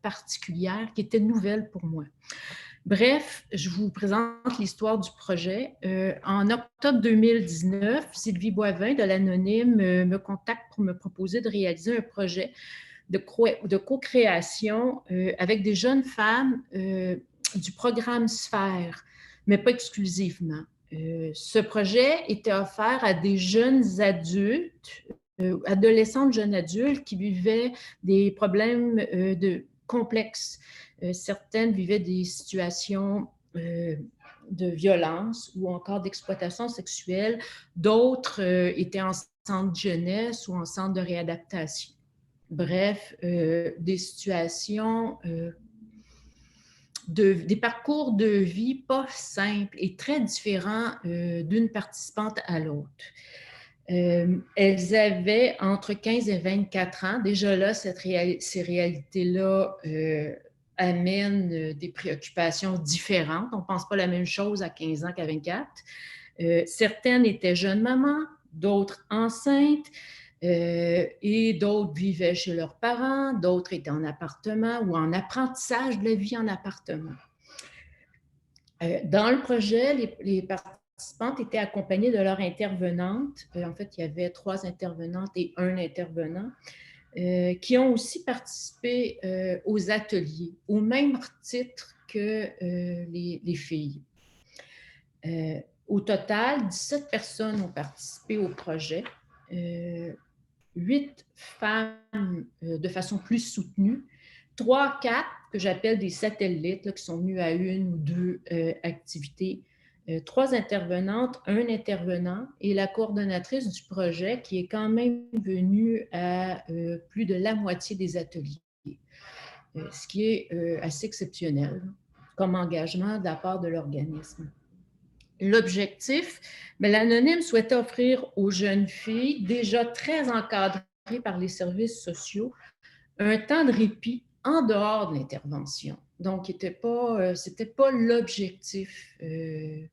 particulières qui étaient nouvelles pour moi. Bref, je vous présente l'histoire du projet. En octobre 2019, Sylvie Boivin de l'Anonyme me contacte pour me proposer de réaliser un projet de co-création avec des jeunes femmes du programme Sphère, mais pas exclusivement. Ce projet était offert à des jeunes adultes, adolescentes, jeunes adultes qui vivaient des problèmes complexes. Certaines vivaient des situations de violence ou encore d'exploitation sexuelle. D'autres étaient en centre de jeunesse ou en centre de réadaptation. Bref, des situations, des parcours de vie pas simples et très différents d'une participante à l'autre. Elles avaient entre 15 et 24 ans. Déjà là, ces réalités-là amènent des préoccupations différentes. On ne pense pas la même chose à 15 ans qu'à 24. Certaines étaient jeunes mamans, d'autres enceintes, et d'autres vivaient chez leurs parents, d'autres étaient en appartement ou en apprentissage de la vie en appartement. Dans le projet, les participantes étaient accompagnées de leur intervenante. En fait, il y avait 3 intervenantes et 1 intervenant qui ont aussi participé aux ateliers, au même titre que les filles. Au total, 17 personnes ont participé au projet. 8 femmes de façon plus soutenue, 3, 4 que j'appelle des satellites, là, qui sont venus à 1 ou 2 activités, 3 intervenantes, 1 intervenant et la coordonnatrice du projet qui est quand même venue à plus de la moitié des ateliers, ce qui est assez exceptionnel comme engagement de la part de l'organisme. L'objectif, l'Anonyme souhaitait offrir aux jeunes filles, déjà très encadrées par les services sociaux, un temps de répit en dehors de l'intervention. Donc, c'était pas l'objectif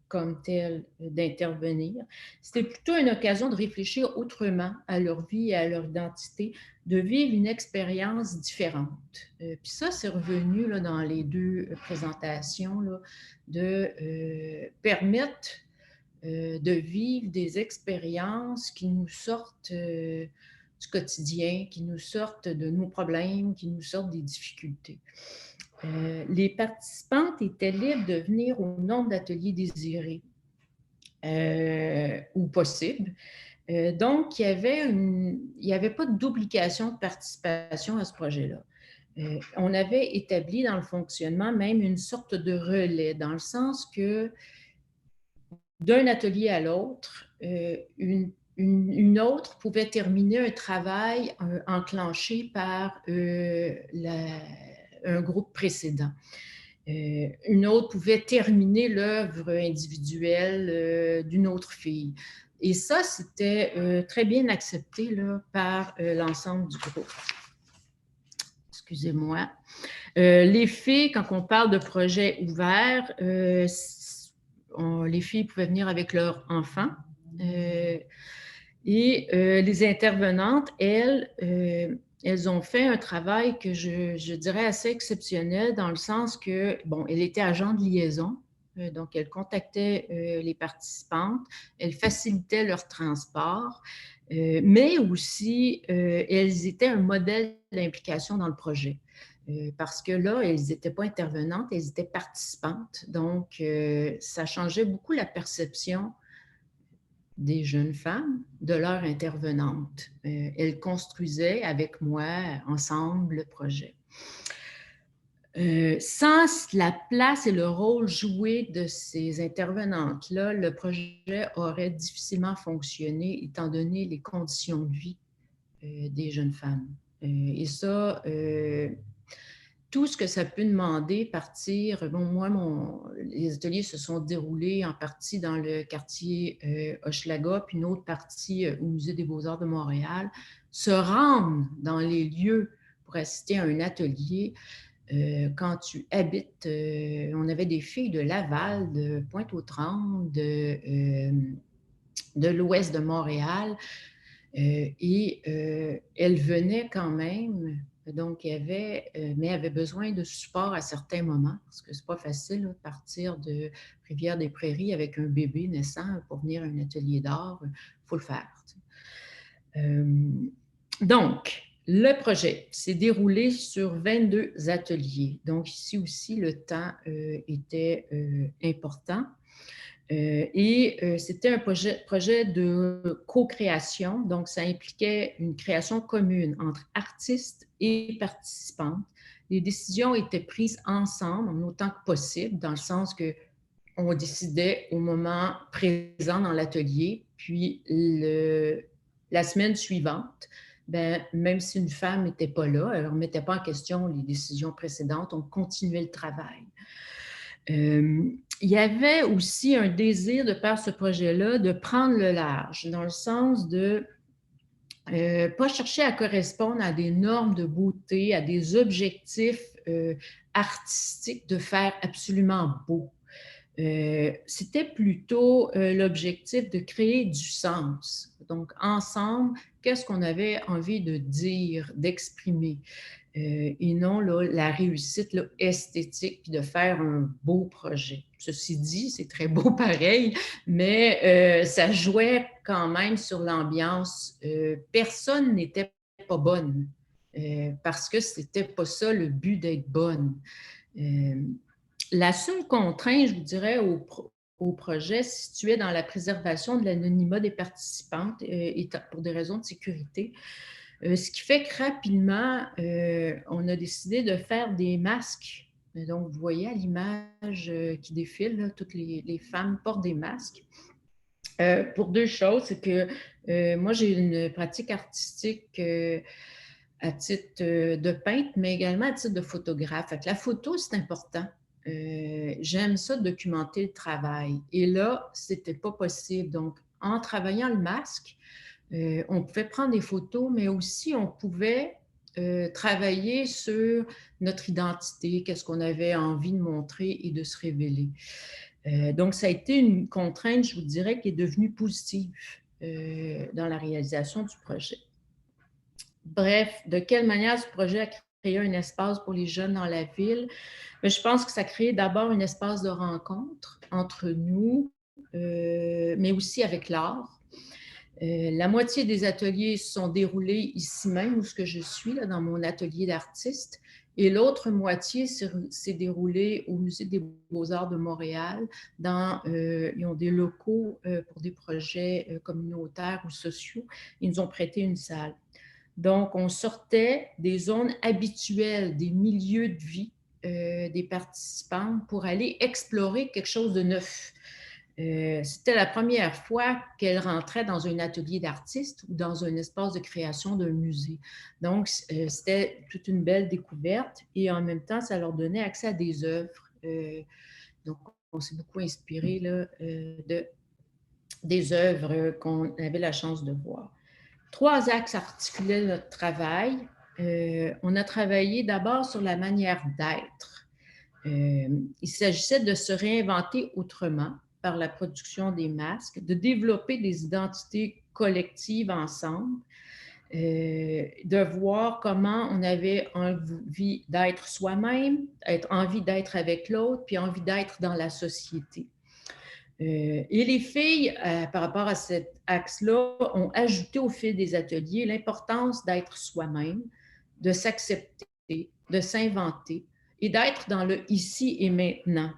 comme tel d'intervenir. C'était plutôt une occasion de réfléchir autrement à leur vie et à leur identité, de vivre une expérience différente. Puis ça, c'est revenu là, dans les 2 présentations, là, de permettre de vivre des expériences qui nous sortent du quotidien, qui nous sortent de nos problèmes, qui nous sortent des difficultés. Les participantes étaient libres de venir au nombre d'ateliers désirés ou possibles. Donc, il n'y avait pas d'obligation de participation à ce projet-là. On avait établi dans le fonctionnement même une sorte de relais, dans le sens que d'un atelier à l'autre, une autre pouvait terminer un travail enclenché par un groupe précédent. Une autre pouvait terminer l'œuvre individuelle d'une autre fille. Et ça, c'était très bien accepté là, par l'ensemble du groupe. Excusez-moi. Les filles, quand on parle de projet ouvert, les filles pouvaient venir avec leurs enfants. Les intervenantes, elles ont fait un travail que je dirais assez exceptionnel dans le sens que, bon, elle était agent de liaison, donc elle contactait les participantes, elle facilitait leur transport, mais aussi elles étaient un modèle d'implication dans le projet. Parce que là, elles n'étaient pas intervenantes, elles étaient participantes. Donc, ça changeait beaucoup la perception des jeunes femmes de leur intervenante. Elles construisaient avec moi, ensemble, le projet. Sans la place et le rôle joué de ces intervenantes-là, le projet aurait difficilement fonctionné étant donné les conditions de vie des jeunes femmes. Et ça, tout ce que ça peut demander, partir, bon, moi, les ateliers se sont déroulés en partie dans le quartier Hochelaga, puis une autre partie au Musée des Beaux-Arts de Montréal. Se rendre dans les lieux pour assister à un atelier, quand tu habites, on avait des filles de Laval, de Pointe-aux-Trembles, de l'ouest de Montréal, et elles venaient quand même. Donc, mais avait besoin de support à certains moments, parce que c'est pas facile là, de partir de Rivière-des-Prairies avec un bébé naissant pour venir à un atelier d'art. Il faut le faire. Donc, le projet s'est déroulé sur 22 ateliers. Donc, ici aussi, le temps était important. C'était un projet de co-création, donc ça impliquait une création commune entre artistes et participantes. Les décisions étaient prises ensemble, en autant que possible, dans le sens qu'on décidait au moment présent dans l'atelier, puis la semaine suivante, même si une femme n'était pas là, elle ne remettait pas en question les décisions précédentes, on continuait le travail. Il y avait aussi un désir de par ce projet-là de prendre le large, dans le sens de pas chercher à correspondre à des normes de beauté, à des objectifs artistiques de faire absolument beau. C'était plutôt l'objectif de créer du sens. Donc, ensemble, qu'est-ce qu'on avait envie de dire, d'exprimer? Et non là, la réussite là, esthétique, puis de faire un beau projet. Ceci dit, c'est très beau pareil, mais ça jouait quand même sur l'ambiance. Personne n'était pas bonne, parce que c'était pas ça le but d'être bonne. La seule contrainte, je vous dirais, au projet se situait dans la préservation de l'anonymat des participantes pour des raisons de sécurité. Ce qui fait que rapidement, on a décidé de faire des masques. Donc, vous voyez à l'image qui défile, là, toutes les femmes portent des masques. Pour deux choses, c'est que moi, j'ai une pratique artistique à titre de peintre, mais également à titre de photographe. Fait que la photo, c'est important. J'aime ça, documenter le travail. Et là, c'était pas possible. Donc, en travaillant le masque, on pouvait prendre des photos, mais aussi on pouvait travailler sur notre identité, qu'est-ce qu'on avait envie de montrer et de se révéler. Donc, ça a été une contrainte, je vous dirais, qui est devenue positive dans la réalisation du projet. Bref, de quelle manière ce projet a créé un espace pour les jeunes dans la ville? Mais je pense que ça a créé d'abord un espace de rencontre entre nous, mais aussi avec l'art. La moitié des ateliers se sont déroulés ici même, où ce que je suis, là, dans mon atelier d'artiste. Et l'autre moitié s'est déroulée au Musée des Beaux-Arts de Montréal. Ils ont des locaux pour des projets communautaires ou sociaux. Ils nous ont prêté une salle. Donc, on sortait des zones habituelles, des milieux de vie des participants pour aller explorer quelque chose de neuf. C'était la première fois qu'elles rentraient dans un atelier d'artiste ou dans un espace de création d'un musée. Donc, c'était toute une belle découverte et en même temps, ça leur donnait accès à des œuvres. Donc, on s'est beaucoup inspiré là, des œuvres qu'on avait la chance de voir. 3 axes articulaient notre travail. On a travaillé d'abord sur la manière d'être. Il s'agissait de se réinventer autrement par la production des masques, de développer des identités collectives ensemble, de voir comment on avait envie d'être soi-même, envie d'être avec l'autre, puis envie d'être dans la société. Et les filles, par rapport à cet axe-là, ont ajouté au fil des ateliers l'importance d'être soi-même, de s'accepter, de s'inventer et d'être dans le ici et maintenant.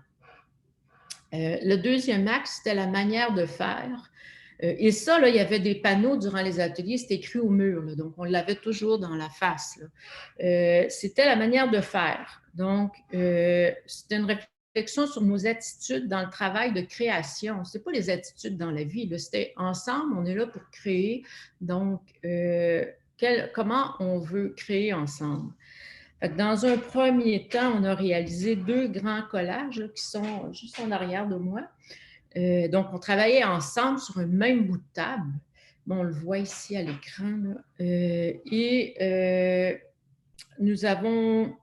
Le deuxième axe, c'était la manière de faire. Et ça, là, il y avait des panneaux durant les ateliers, c'était écrit au mur, là, donc on l'avait toujours dans la face. C'était la manière de faire. Donc, c'était une réflexion sur nos attitudes dans le travail de création. Ce n'est pas les attitudes dans la vie, c'était ensemble, on est là pour créer. Donc, comment on veut créer ensemble? Dans un premier temps, on a réalisé 2 grands collages là, qui sont juste en arrière de moi. Donc, on travaillait ensemble sur un même bout de table. Bon, on le voit ici à l'écran. Nous avons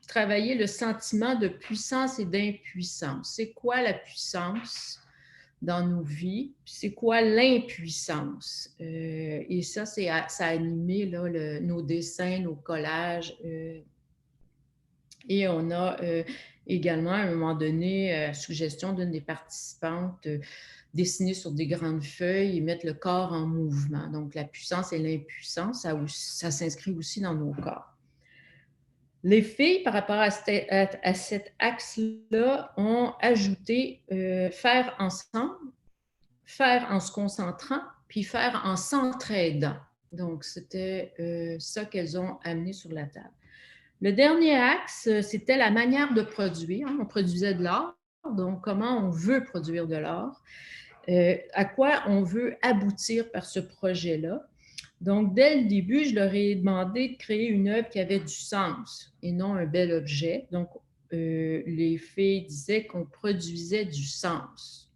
travaillé le sentiment de puissance et d'impuissance. C'est quoi la puissance dans nos vies? C'est quoi l'impuissance? Et ça a animé là, nos dessins, nos collages. Et on a également, à un moment donné, suggestion d'une des participantes, dessiner sur des grandes feuilles et mettre le corps en mouvement. Donc, la puissance et l'impuissance, ça s'inscrit aussi dans nos corps. Les filles, par rapport à cet axe-là, ont ajouté faire ensemble, faire en se concentrant, puis faire en s'entraidant. Donc, c'était ça qu'elles ont amené sur la table. Le dernier axe, c'était la manière de produire. On produisait de l'art, donc comment on veut produire de l'art, à quoi on veut aboutir par ce projet-là. Donc, dès le début, je leur ai demandé de créer une œuvre qui avait du sens et non un bel objet. Donc, les filles disaient qu'on produisait du sens.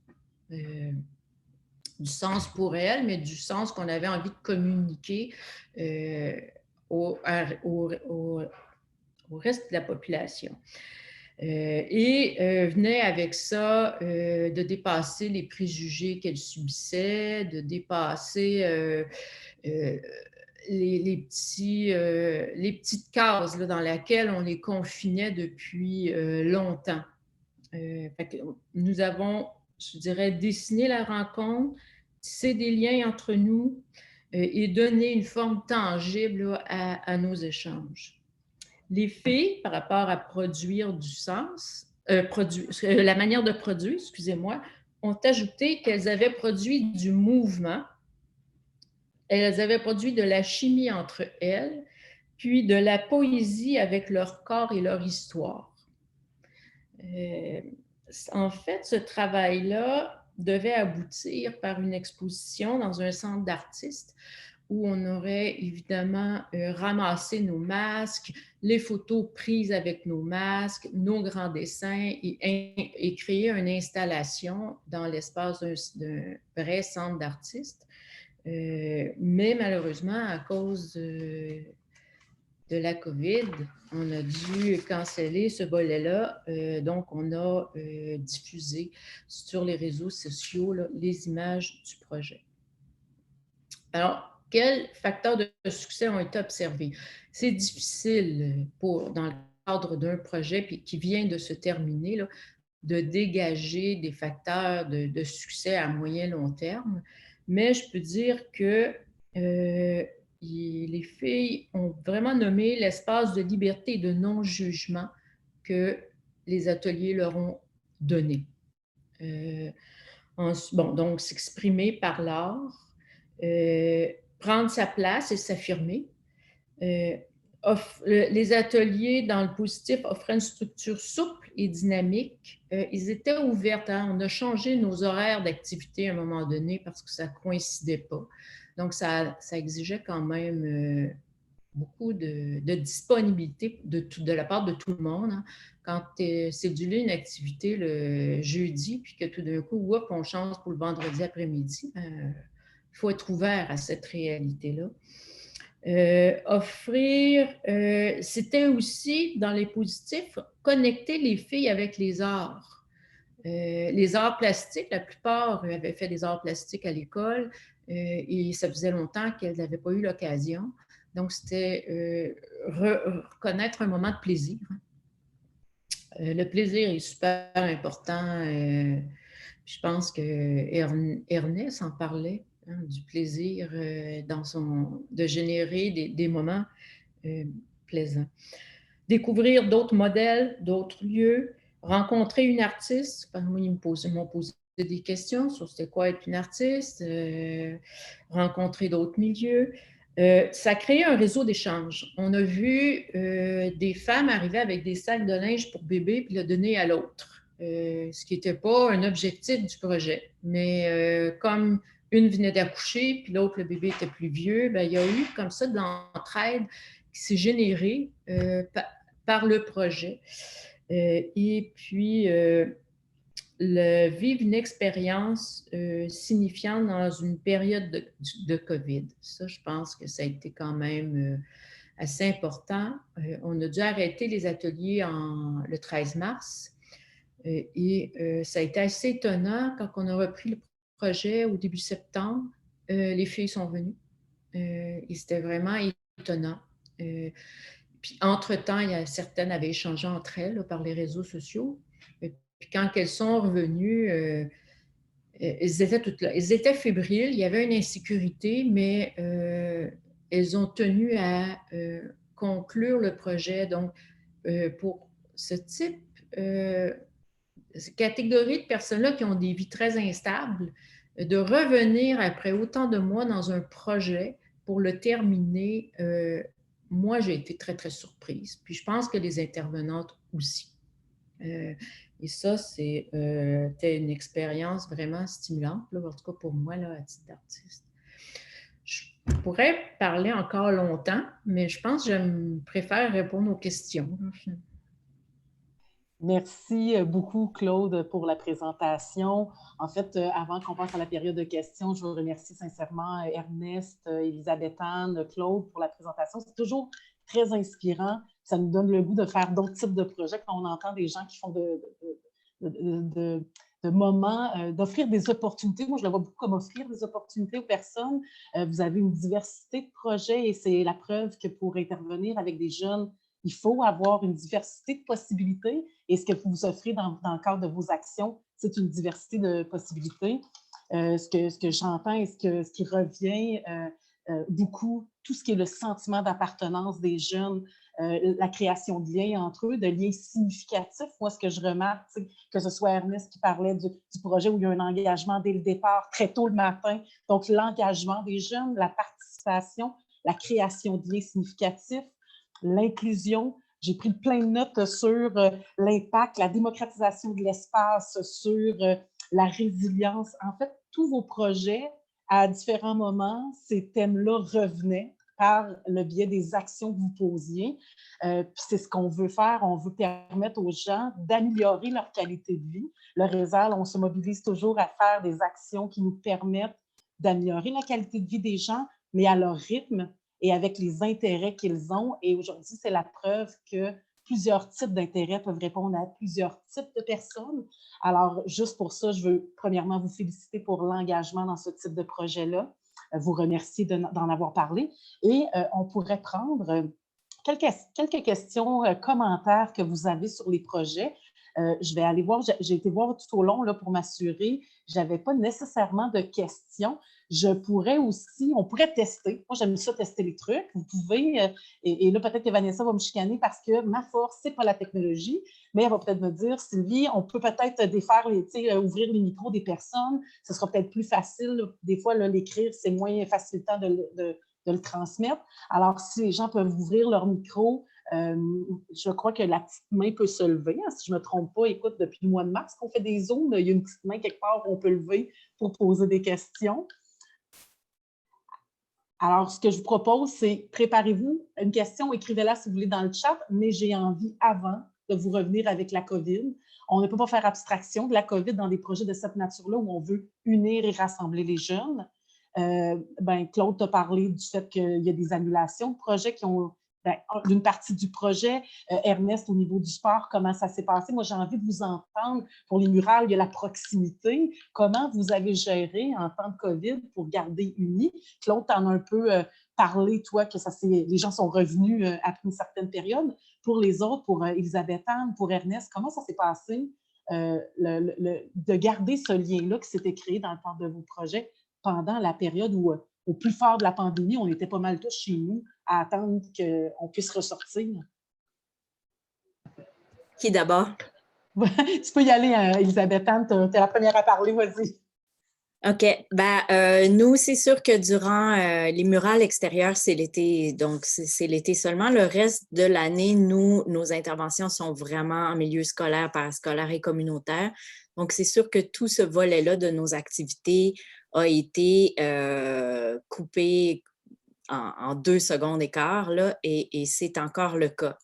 Du sens pour elles, mais du sens qu'on avait envie de communiquer au reste de la population. Venait avec ça de dépasser les préjugés qu'elles subissaient, de dépasser les petites cases là, dans lesquelles on les confinait depuis longtemps. Nous avons, je dirais, dessiné la rencontre, tisser des liens entre nous et donner une forme tangible là, à nos échanges. Les filles, par rapport à produire du sens, la manière de produire, excusez-moi, ont ajouté qu'elles avaient produit du mouvement, elles avaient produit de la chimie entre elles, puis de la poésie avec leur corps et leur histoire. En fait, ce travail-là devait aboutir par une exposition dans un centre d'artistes où on aurait évidemment ramassé nos masques, les photos prises avec nos masques, nos grands dessins et créé une installation dans l'espace d'un vrai centre d'artistes. Mais malheureusement, à cause de la COVID, on a dû canceller ce volet-là. Donc, on a diffusé sur les réseaux sociaux là, les images du projet. Alors, quels facteurs de succès ont été observés? C'est difficile dans le cadre d'un projet qui vient de se terminer, là, de dégager des facteurs de succès à moyen long terme. mais je peux dire que les filles ont vraiment nommé l'espace de liberté et de non-jugement que les ateliers leur ont donné. Bon, donc, s'exprimer par l'art, prendre sa place et s'affirmer. Les ateliers dans le positif offraient une structure souple et dynamique. Ils étaient ouverts, hein? On a changé nos horaires d'activité à un moment donné parce que ça ne coïncidait pas. Donc, ça exigeait quand même beaucoup de disponibilité de la part de tout le monde. Hein. Quand c'est cédulé une activité le jeudi, puis que tout d'un coup, on change pour le vendredi après-midi, il faut être ouvert à cette réalité-là. C'était aussi, dans les positifs, connecter les filles avec les arts. Les arts plastiques, la plupart avaient fait des arts plastiques à l'école et ça faisait longtemps qu'elles n'avaient pas eu l'occasion. Donc, c'était reconnaître un moment de plaisir. Le plaisir est super important. Je pense que Ernest en parlait, hein, du plaisir de générer des moments plaisants. Découvrir d'autres modèles, d'autres lieux, rencontrer une artiste. Moi, ils m'ont posé des questions sur c'était quoi être une artiste, rencontrer d'autres milieux. Ça crée un réseau d'échange. On a vu des femmes arriver avec des sacs de linge pour bébé puis le donner à l'autre, ce qui n'était pas un objectif du projet. Mais comme une venait d'accoucher puis l'autre, le bébé était plus vieux, bien, il y a eu comme ça de l'entraide qui s'est générée par le projet. Et puis, vivre une expérience signifiante dans une période de COVID. Ça, je pense que ça a été quand même assez important. On a dû arrêter les ateliers le 13 mars et ça a été assez étonnant quand on a repris le projet au début septembre. Les filles sont venues et c'était vraiment étonnant. Puis, entre-temps, certaines avaient échangé entre elles là, par les réseaux sociaux. Puis quand elles sont revenues, elles étaient toutes là. Elles étaient fébriles, il y avait une insécurité, mais elles ont tenu à conclure le projet. Donc, pour ce type, cette catégorie de personnes-là qui ont des vies très instables, de revenir après autant de mois dans un projet pour le terminer, moi, j'ai été très, très surprise. Puis je pense que les intervenantes aussi. Et ça, c'était une expérience vraiment stimulante, là, en tout cas pour moi, là, à titre d'artiste. Je pourrais parler encore longtemps, mais je pense que je préfère répondre aux questions. Merci beaucoup, Claude, pour la présentation. En fait, avant qu'on passe à la période de questions, je veux remercier sincèrement Ernest, Elisabeth-Anne, Claude pour la présentation. C'est toujours très inspirant. Ça nous donne le goût de faire d'autres types de projets quand on entend des gens qui font de moments, d'offrir des opportunités. Moi, je le vois beaucoup comme offrir des opportunités aux personnes. Vous avez une diversité de projets et c'est la preuve que pour intervenir avec des jeunes, il faut avoir une diversité de possibilités. Et ce que vous offrez dans le cadre de vos actions, c'est une diversité de possibilités. Ce que j'entends et ce qui revient beaucoup, tout ce qui est le sentiment d'appartenance des jeunes, la création de liens entre eux, de liens significatifs. Moi, ce que je remarque, que ce soit Ernest qui parlait du projet où il y a un engagement dès le départ, très tôt le matin. Donc, l'engagement des jeunes, la participation, la création de liens significatifs, l'inclusion. J'ai pris plein de notes sur l'impact, la démocratisation de l'espace, sur la résilience. En fait, tous vos projets, à différents moments, ces thèmes-là revenaient par le biais des actions que vous posiez. Puis c'est ce qu'on veut faire. On veut permettre aux gens d'améliorer leur qualité de vie. Le RESAL, on se mobilise toujours à faire des actions qui nous permettent d'améliorer la qualité de vie des gens, mais à leur rythme et avec les intérêts qu'ils ont. Et aujourd'hui, c'est la preuve que plusieurs types d'intérêts peuvent répondre à plusieurs types de personnes. Alors, juste pour ça, je veux premièrement vous féliciter pour l'engagement dans ce type de projet-là, vous remercier d'en avoir parlé. Et on pourrait prendre quelques questions, commentaires que vous avez sur les projets. Je vais aller voir, j'ai été voir tout au long là, pour m'assurer. Je n'avais pas nécessairement de questions. On pourrait tester. Moi, j'aime ça tester les trucs. Vous pouvez, et là, peut-être que Vanessa va me chicaner parce que ma force, ce n'est pas la technologie, mais elle va peut-être me dire, Sylvie, on peut peut-être défaire ouvrir les micros des personnes. Ce sera peut-être plus facile. Des fois, l'écrire, c'est moins facilitant de le transmettre. Alors, si les gens peuvent ouvrir leur micro, je crois que la petite main peut se lever. Hein, si je ne me trompe pas, écoute, depuis le mois de mars qu'on fait des Zooms, il y a une petite main quelque part où on peut lever pour poser des questions. Alors, ce que je vous propose, c'est préparez-vous une question, écrivez-la si vous voulez dans le chat, mais j'ai envie avant de vous revenir avec la COVID. On ne peut pas faire abstraction de la COVID dans des projets de cette nature-là où on veut unir et rassembler les jeunes. Claude t'a parlé du fait qu'il y a des annulations de projets qui ont d'une partie du projet. Ernest, au niveau du sport, comment ça s'est passé? Moi, j'ai envie de vous entendre. Pour les murales, il y a la proximité. Comment vous avez géré en temps de COVID pour garder unis? Claude, t'en as un peu parlé, toi, que les gens sont revenus après une certaine période. Pour les autres, pour Elisabeth-Anne, pour Ernest, comment ça s'est passé de garder ce lien-là qui s'était créé dans le cadre de vos projets pendant la période où, au plus fort de la pandémie, on était pas mal tous chez nous à attendre qu'on puisse ressortir? Qui d'abord? Tu peux y aller, Elisabeth-Anne, tu es la première à parler, vas-y. OK. Nous, c'est sûr que durant les murales extérieures, c'est l'été, donc c'est l'été seulement. Le reste de l'année, nos interventions sont vraiment en milieu scolaire, parascolaire et communautaire. Donc, c'est sûr que tout ce volet-là de nos activités a été coupé en 2 secondes et quart, là, et c'est encore le cas.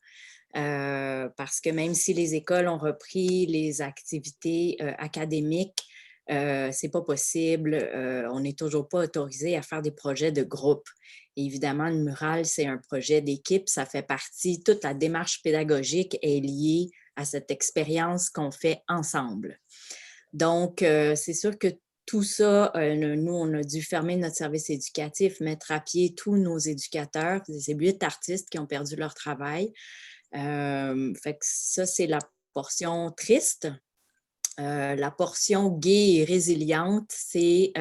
Parce que même si les écoles ont repris les activités académiques, c'est pas possible. On n'est toujours pas autorisé à faire des projets de groupe. Et évidemment, une murale, c'est un projet d'équipe. Ça fait partie, toute la démarche pédagogique est liée à cette expérience qu'on fait ensemble. Donc, c'est sûr que tout ça, nous, on a dû fermer notre service éducatif, mettre à pied tous nos éducateurs, ces 8 artistes qui ont perdu leur travail. Fait que ça, c'est la portion triste. La portion gaie et résiliente, c'est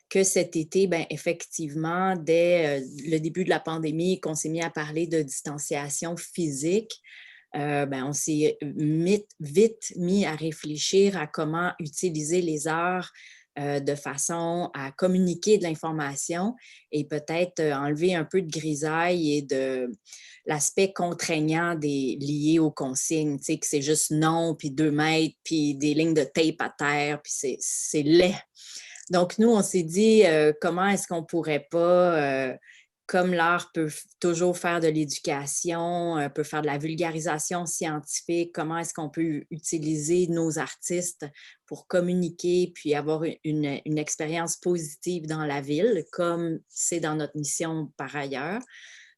que cet été, effectivement, dès le début de la pandémie, qu'on s'est mis à parler de distanciation physique, on s'est vite mis à réfléchir à comment utiliser les heures de façon à communiquer de l'information et peut-être enlever un peu de grisaille et de l'aspect contraignant lié aux consignes, tu sais, que c'est juste non, puis 2 mètres, puis des lignes de tape à terre, puis c'est laid. Donc, nous, on s'est dit, comment est-ce qu'on pourrait pas, comme l'art peut toujours faire de l'éducation, peut faire de la vulgarisation scientifique, comment est-ce qu'on peut utiliser nos artistes pour communiquer puis avoir une expérience positive dans la ville, comme c'est dans notre mission par ailleurs.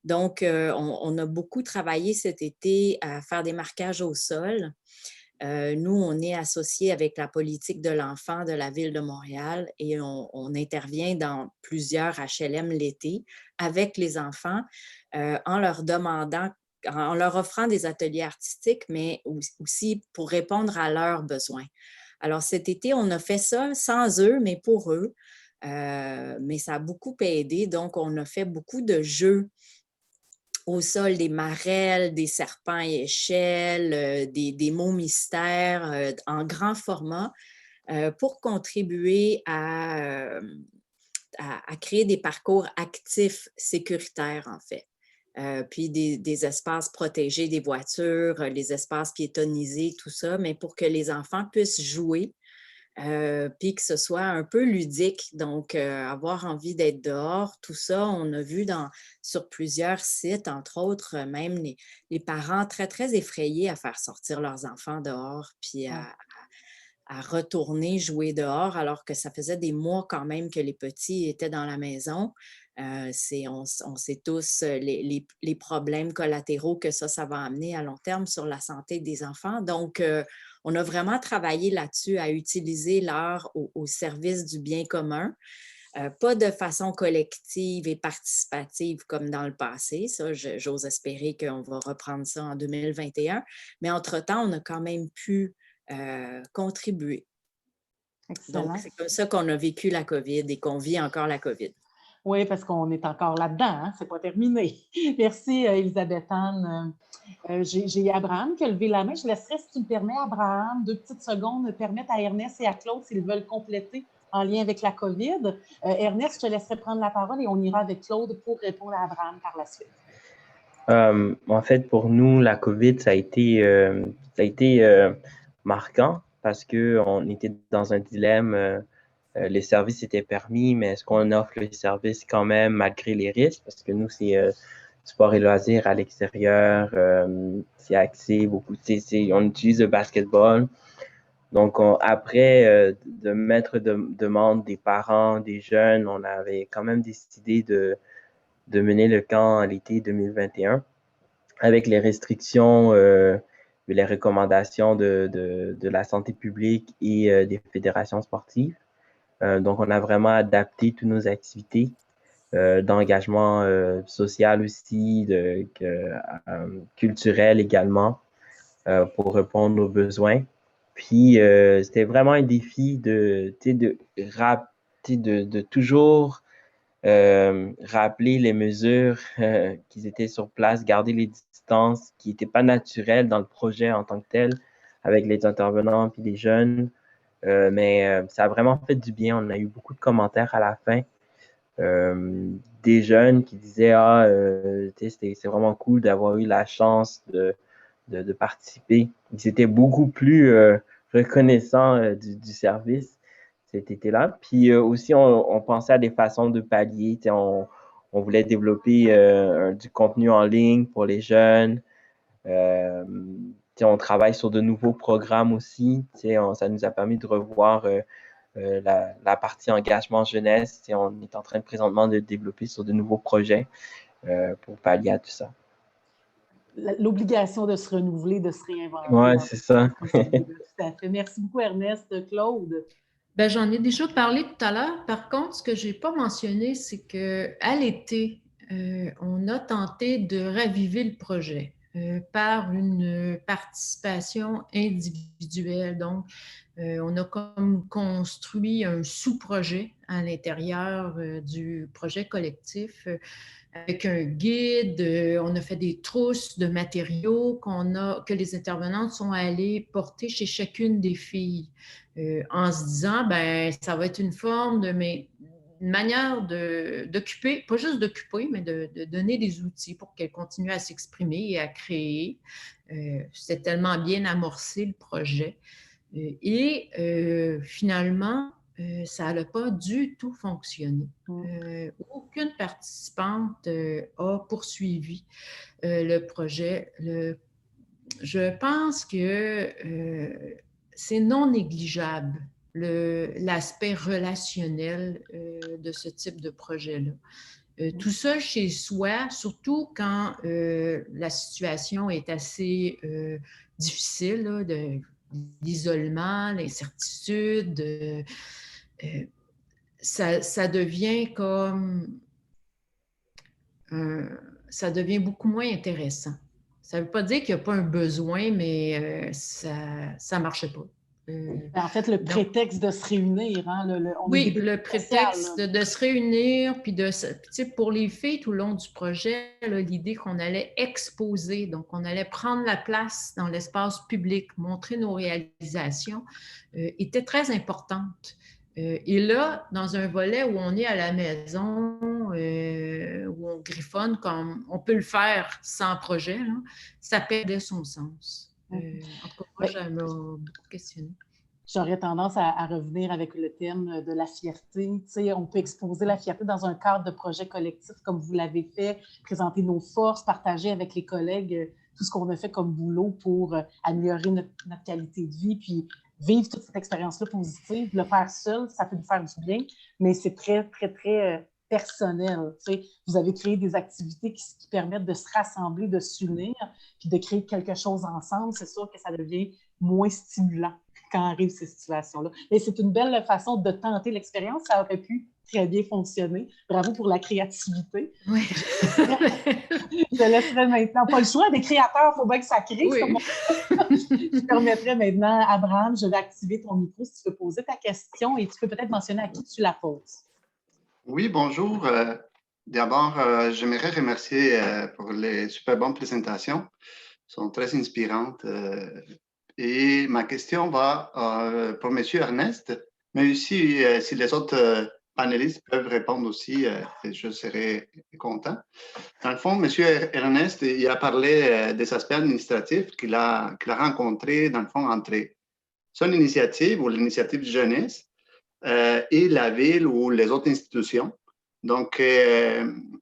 Donc, on a beaucoup travaillé cet été à faire des marquages au sol. Nous, on est associés avec la politique de l'enfant de la Ville de Montréal et on intervient dans plusieurs HLM l'été avec les enfants en leur demandant, en leur offrant des ateliers artistiques, mais aussi pour répondre à leurs besoins. Alors, cet été, on a fait ça sans eux, mais pour eux. Mais ça a beaucoup aidé. Donc, on a fait beaucoup de jeux au sol, des marelles, des serpents à échelle, des mots mystères en grand format pour contribuer à créer des parcours actifs sécuritaires, en fait. Puis des espaces protégés des voitures, les espaces piétonnisés, tout ça, mais pour que les enfants puissent jouer puis que ce soit un peu ludique, donc avoir envie d'être dehors, tout ça, on a vu sur plusieurs sites, entre autres, même les parents très, très effrayés à faire sortir leurs enfants dehors, puis à retourner jouer dehors, alors que ça faisait des mois quand même que les petits étaient dans la maison. On sait tous les problèmes collatéraux que ça va amener à long terme sur la santé des enfants. Donc, on a vraiment travaillé là-dessus à utiliser l'art au service du bien commun. pas de façon collective et participative comme dans le passé. Ça, j'ose espérer qu'on va reprendre ça en 2021. Mais entre-temps, on a quand même pu contribuer. Excellent. Donc, c'est comme ça qu'on a vécu la COVID et qu'on vit encore la COVID. Oui, parce qu'on est encore là-dedans, hein? C'est pas terminé. Merci, Elisabeth-Anne. J'ai Abraham qui a levé la main. Je laisserai, si tu me permets, Abraham, 2 petites secondes, permettre à Ernest et à Claude s'ils veulent compléter en lien avec la COVID. Ernest, je te laisserai prendre la parole et on ira avec Claude pour répondre à Abraham par la suite. En fait, pour nous, la COVID, ça a été marquant parce qu'on était dans un dilemme. Les services étaient permis, mais est-ce qu'on offre les services quand même malgré les risques? Parce que nous, c'est sport et loisirs à l'extérieur, c'est axé beaucoup. On utilise le basketball. Donc, après de mettre demande des parents, des jeunes, on avait quand même décidé de mener le camp à l'été 2021 avec les restrictions les recommandations de la santé publique et des fédérations sportives. Donc, on a vraiment adapté toutes nos activités d'engagement social aussi, culturel également, pour répondre aux besoins. Puis, c'était vraiment un défi de toujours rappeler les mesures qui étaient sur place, garder les distances qui n'étaient pas naturelles dans le projet en tant que tel, avec les intervenants puis les jeunes. Mais ça a vraiment fait du bien. On a eu beaucoup de commentaires à la fin. Des jeunes qui disaient c'est vraiment cool d'avoir eu la chance de participer. Ils étaient beaucoup plus reconnaissants du service cet été-là. Puis aussi, on pensait à des façons de pallier. On voulait développer du contenu en ligne pour les jeunes. On travaille sur de nouveaux programmes aussi. Ça nous a permis de revoir la partie engagement jeunesse. On est en train présentement de développer sur de nouveaux projets pour pallier à tout ça. L'obligation de se renouveler, de se réinventer. Oui, c'est ça. Tout à fait. Merci beaucoup, Ernest. Claude? Ben, j'en ai déjà parlé tout à l'heure. Par contre, ce que je n'ai pas mentionné, c'est qu'à l'été, on a tenté de raviver le projet par une participation individuelle. Donc, on a comme construit un sous-projet à l'intérieur du projet collectif avec un guide. On a fait des trousses de matériaux que les intervenantes sont allées porter chez chacune des filles en se disant, ben ça va être une forme une manière d'occuper, pas juste d'occuper, mais de donner des outils pour qu'elles continuent à s'exprimer et à créer. C'était tellement bien amorcé le projet. Finalement, ça n'a pas du tout fonctionné. Aucune participante a poursuivi le projet. Je pense que c'est non négligeable l'aspect relationnel de ce type de projet-là. Tout seul chez soi, surtout quand la situation est assez difficile, là, l'isolement, l'incertitude, ça devient ça devient beaucoup moins intéressant. Ça ne veut pas dire qu'il n'y a pas un besoin, mais ça ne marchait pas. En fait, le prétexte de se réunir. Hein, oui, le prétexte de se réunir, puis pour les filles tout le long du projet, l'idée qu'on allait exposer, donc on allait prendre la place dans l'espace public, montrer nos réalisations, était très importante. Et là, dans un volet où on est à la maison, où on griffonne comme on peut le faire sans projet, là, ça perdait son sens. En tout cas, moi, ça m'a beaucoup questionné. J'aurais tendance à revenir avec le thème de la fierté. Tu sais, on peut exposer la fierté dans un cadre de projet collectif comme vous l'avez fait, présenter nos forces, partager avec les collègues tout ce qu'on a fait comme boulot pour améliorer notre qualité de vie, puis vivre toute cette expérience-là positive. Le faire seul, ça peut nous faire du bien, mais c'est très, très, très personnel. Tu sais, vous avez créé des activités qui permettent de se rassembler, de s'unir, puis de créer quelque chose ensemble. C'est sûr que ça devient moins stimulant. quand arrivent ces situations-là. Et c'est une belle façon de tenter l'expérience. Ça aurait pu très bien fonctionner. Bravo pour la créativité. Oui. Je laisserai maintenant, pas le choix, des créateurs, il faut bien que ça crée. Oui. Je permettrai maintenant, Abraham, je vais activer ton micro si tu veux poser ta question et tu peux peut-être mentionner à qui tu la poses. Oui, bonjour. D'abord, j'aimerais remercier pour les super bonnes présentations. Elles sont très inspirantes. Et ma question va pour M. Ernest, mais aussi si les autres panélistes peuvent répondre aussi, je serai content. Dans le fond, M. Ernest, il a parlé des aspects administratifs qu'il a rencontrés, dans le fond, entre son initiative ou l'initiative de jeunesse et la ville ou les autres institutions. Donc,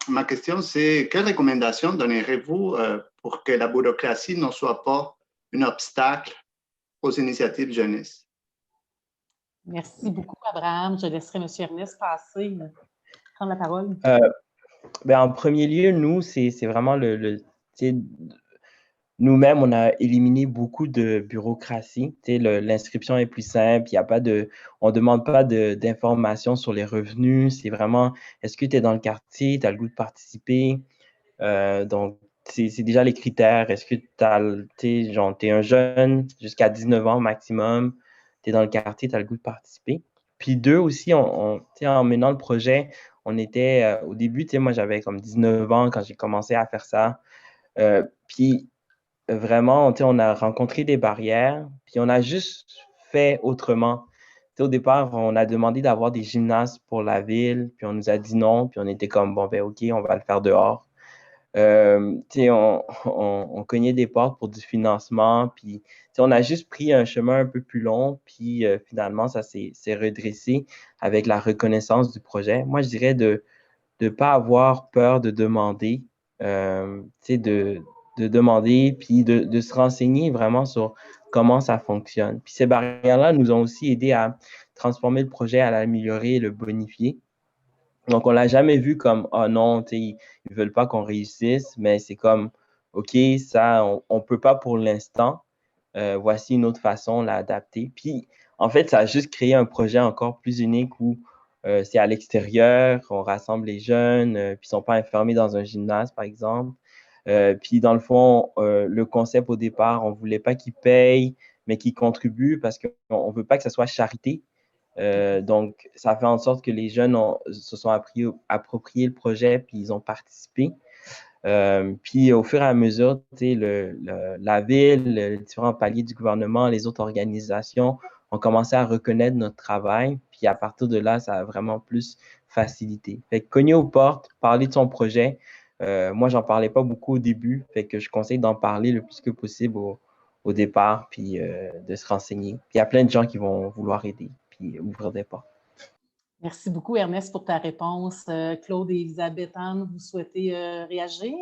ma question, c'est quelles recommandations donnerez-vous pour que la bureaucratie ne soit pas un obstacle aux initiatives jeunesse? Merci beaucoup, Abraham. Je laisserai M. Ernest passer, prendre la parole. En premier lieu, nous, c'est vraiment nous-mêmes, on a éliminé beaucoup de bureaucratie. L'inscription est plus simple. On ne demande pas d'informations sur les revenus. C'est vraiment, est-ce que tu es dans le quartier, tu as le goût de participer? Donc, c'est déjà les critères. Est-ce que tu es un jeune jusqu'à 19 ans maximum, tu es dans le quartier, tu as le goût de participer? Puis deux aussi, en menant le projet, on était au début, moi j'avais comme 19 ans quand j'ai commencé à faire ça. Puis vraiment, on a rencontré des barrières, puis on a juste fait autrement. Au départ, on a demandé d'avoir des gymnases pour la ville, puis on nous a dit non, puis on était comme, bon, OK, on va le faire dehors. On cognait des portes pour du financement, puis on a juste pris un chemin un peu plus long, puis finalement, ça s'est redressé avec la reconnaissance du projet. Moi, je dirais de ne pas avoir peur de demander, de demander, puis de se renseigner vraiment sur comment ça fonctionne. Puis ces barrières-là nous ont aussi aidé à transformer le projet, à l'améliorer et le bonifier. Donc, on ne l'a jamais vu comme « oh non, ils ne veulent pas qu'on réussisse », mais c'est comme « OK, ça, on ne peut pas pour l'instant. Voici une autre façon, l'adapter. » Puis, en fait, ça a juste créé un projet encore plus unique où c'est à l'extérieur, on rassemble les jeunes, puis ils ne sont pas enfermés dans un gymnase, par exemple. Puis, dans le fond, le concept au départ, on ne voulait pas qu'ils payent, mais qu'ils contribuent parce qu'on ne veut pas que ce soit charité. Donc, ça fait en sorte que les jeunes se sont approprié le projet puis ils ont participé. Puis, au fur et à mesure, la ville, les différents paliers du gouvernement, les autres organisations ont commencé à reconnaître notre travail. Puis, à partir de là, ça a vraiment plus facilité. Fait que cogner aux portes, parler de son projet. Moi, j'en parlais pas beaucoup au début. Fait que je conseille d'en parler le plus que possible au départ, puis de se renseigner. Puis, il y a plein de gens qui vont vouloir aider, puis ouvrir des portes. Merci beaucoup, Ernest, pour ta réponse. Claude et Elisabeth Anne, vous souhaitez réagir?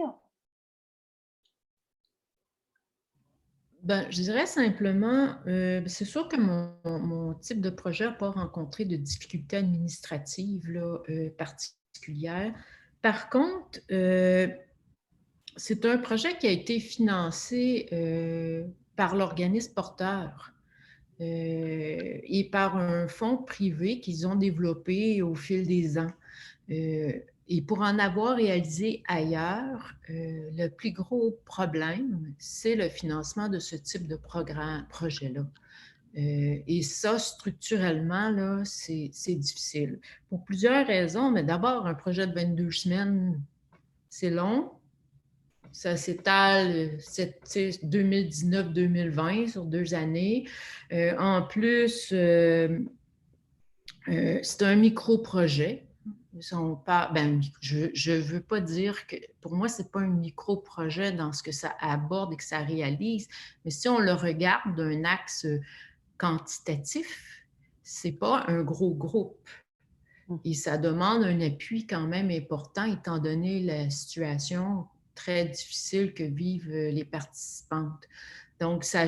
Je dirais simplement, c'est sûr que mon type de projet n'a pas rencontré de difficultés administratives là, particulières. Par contre, c'est un projet qui a été financé par l'organisme porteur et par un fonds privé qu'ils ont développé au fil des ans. Et pour en avoir réalisé ailleurs, le plus gros problème, c'est le financement de ce type de projet-là. Et ça, structurellement, là, c'est difficile. Pour plusieurs raisons, mais d'abord, un projet de 22 semaines, c'est long. Ça s'étale 2019-2020 sur 2 années. En plus, c'est un micro-projet. Je ne veux pas dire que, pour moi, ce n'est pas un micro-projet dans ce que ça aborde et que ça réalise, mais si on le regarde d'un axe quantitatif, ce n'est pas un gros groupe. Et ça demande un appui quand même important, étant donné la situation très difficile que vivent les participantes. Donc, ça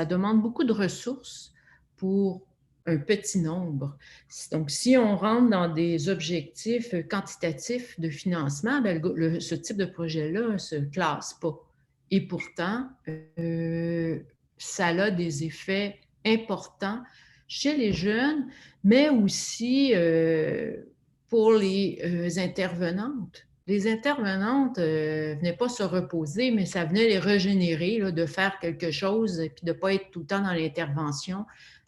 demande beaucoup de ressources pour un petit nombre. Donc, si on rentre dans des objectifs quantitatifs de financement, ce type de projet-là ne se classe pas. Et pourtant, ça a des effets important chez les jeunes, mais aussi pour les intervenantes. Les intervenantes ne venaient pas se reposer, mais ça venait les régénérer, là, de faire quelque chose et puis de ne pas être tout le temps dans l'intervention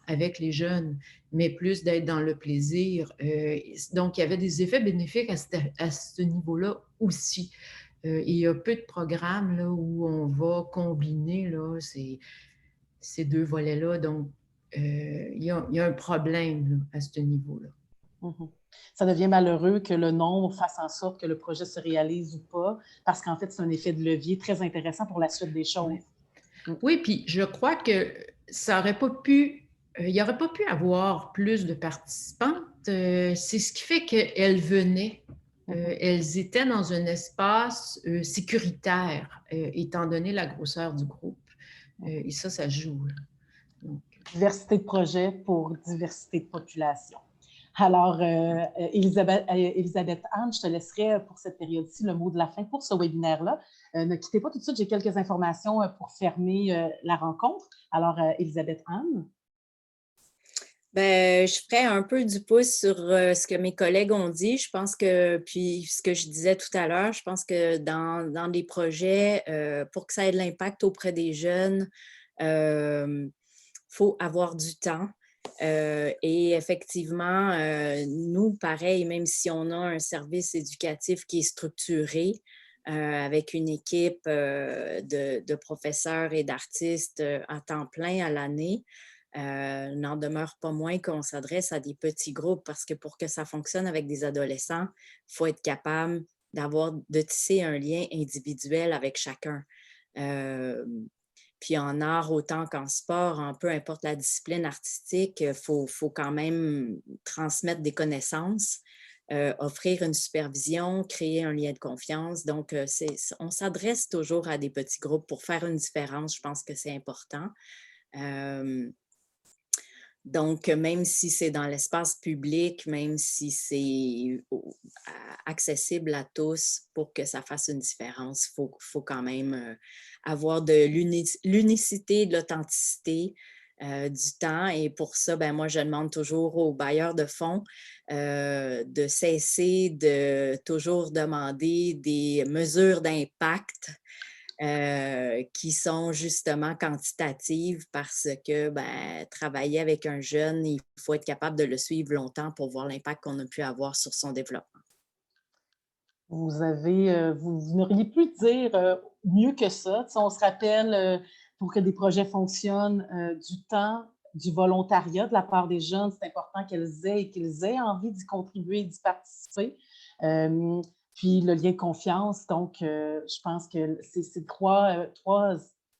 avec les jeunes, mais plus d'être dans le plaisir. Donc, il y avait des effets bénéfiques à ce niveau-là aussi. Il y a peu de programmes là, où on va combiner là, ces deux volets-là. Donc, il y a un problème là, à ce niveau-là. Mm-hmm. Ça devient malheureux que le nombre fasse en sorte que le projet se réalise ou pas, parce qu'en fait, c'est un effet de levier très intéressant pour la suite des choses. Oui, puis je crois que ça aurait pas pu, il n'y aurait pas pu avoir plus de participantes. C'est ce qui fait qu'elles venaient. Elles étaient dans un espace sécuritaire, étant donné la grosseur du groupe. Et ça joue. Donc, diversité de projet pour diversité de population. Alors, Elisabeth Anne, je te laisserai pour cette période-ci le mot de la fin pour ce webinaire-là. Ne quittez pas tout de suite, j'ai quelques informations pour fermer la rencontre. Alors, Elisabeth Anne. Ben, je ferai un peu du pouce sur ce que mes collègues ont dit. Je pense que, puis ce que je disais tout à l'heure, je pense que dans des projets, pour que ça ait de l'impact auprès des jeunes, il faut avoir du temps. Et effectivement, nous, pareil, même si on a un service éducatif qui est structuré, avec une équipe de professeurs et d'artistes à temps plein à l'année, n'en demeure pas moins qu'on s'adresse à des petits groupes parce que pour que ça fonctionne avec des adolescents, il faut être capable de tisser un lien individuel avec chacun. Puis en art autant qu'en sport, peu importe la discipline artistique, il faut quand même transmettre des connaissances, offrir une supervision, créer un lien de confiance. Donc, on s'adresse toujours à des petits groupes pour faire une différence. Je pense que c'est important. Donc, même si c'est dans l'espace public, même si c'est accessible à tous, pour que ça fasse une différence, il faut quand même avoir de l'unicité, de l'authenticité, du temps. Et pour ça, ben, moi, je demande toujours aux bailleurs de fonds de cesser de toujours demander des mesures d'impact qui sont justement quantitatives parce que travailler avec un jeune, il faut être capable de le suivre longtemps pour voir l'impact qu'on a pu avoir sur son développement. Vous n'auriez pu dire mieux que ça. On se rappelle, pour que des projets fonctionnent, du temps, du volontariat de la part des jeunes, c'est important qu'ils aient envie d'y contribuer et d'y participer. Puis le lien de confiance, donc je pense que c'est trois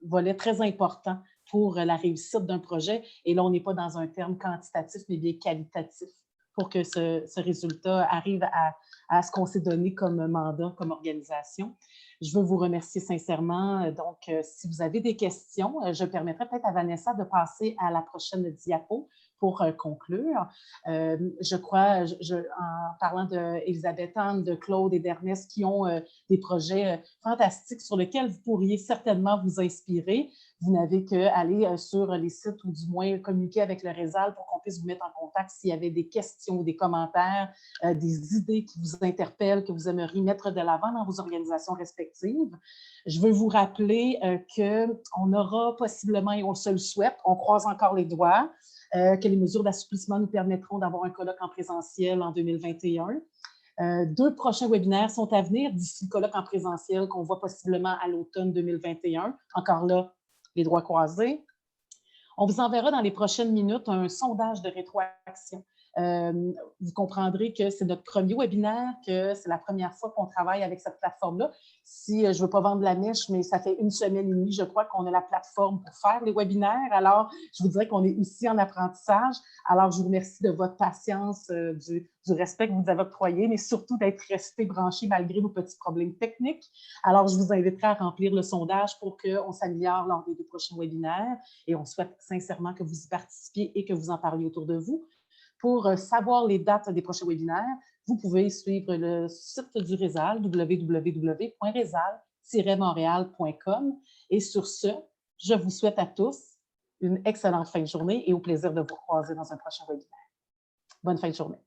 volets très importants pour la réussite d'un projet. Et là, on n'est pas dans un terme quantitatif, mais bien qualitatif pour que ce résultat arrive à ce qu'on s'est donné comme mandat, comme organisation. Je veux vous remercier sincèrement. Donc, si vous avez des questions, je permettrai peut-être à Vanessa de passer à la prochaine diapo pour conclure. Je crois, en parlant d'Elisabeth Anne, de Claude et d'Ernest, qui ont des projets fantastiques sur lesquels vous pourriez certainement vous inspirer. Vous n'avez qu'à aller sur les sites ou du moins communiquer avec le Résal pour qu'on puisse vous mettre en contact s'il y avait des questions, des commentaires, des idées qui vous interpellent, que vous aimeriez mettre de l'avant dans vos organisations respectives. Je veux vous rappeler qu'on aura possiblement, et on se le souhaite, on croise encore les doigts, que les mesures d'assouplissement nous permettront d'avoir un colloque en présentiel en 2021. 2 prochains webinaires sont à venir d'ici le colloque en présentiel qu'on voit possiblement à l'automne 2021. Encore là, les doigts croisés. On vous enverra dans les prochaines minutes un sondage de rétroaction. Vous comprendrez que c'est notre premier webinaire, que c'est la première fois qu'on travaille avec cette plateforme-là. Si je ne veux pas vendre la mèche, mais ça fait 1 semaine et demie, je crois qu'on a la plateforme pour faire les webinaires. Alors, je vous dirais qu'on est aussi en apprentissage. Alors, je vous remercie de votre patience, du respect que vous avez octroyé, mais surtout d'être resté branché malgré nos petits problèmes techniques. Alors, je vous inviterai à remplir le sondage pour qu'on s'améliore lors des 2 prochains webinaires. Et on souhaite sincèrement que vous y participiez et que vous en parliez autour de vous. Pour savoir les dates des prochains webinaires, vous pouvez suivre le site du Résal, www.resal-montréal.com. Et sur ce, je vous souhaite à tous une excellente fin de journée et au plaisir de vous croiser dans un prochain webinaire. Bonne fin de journée.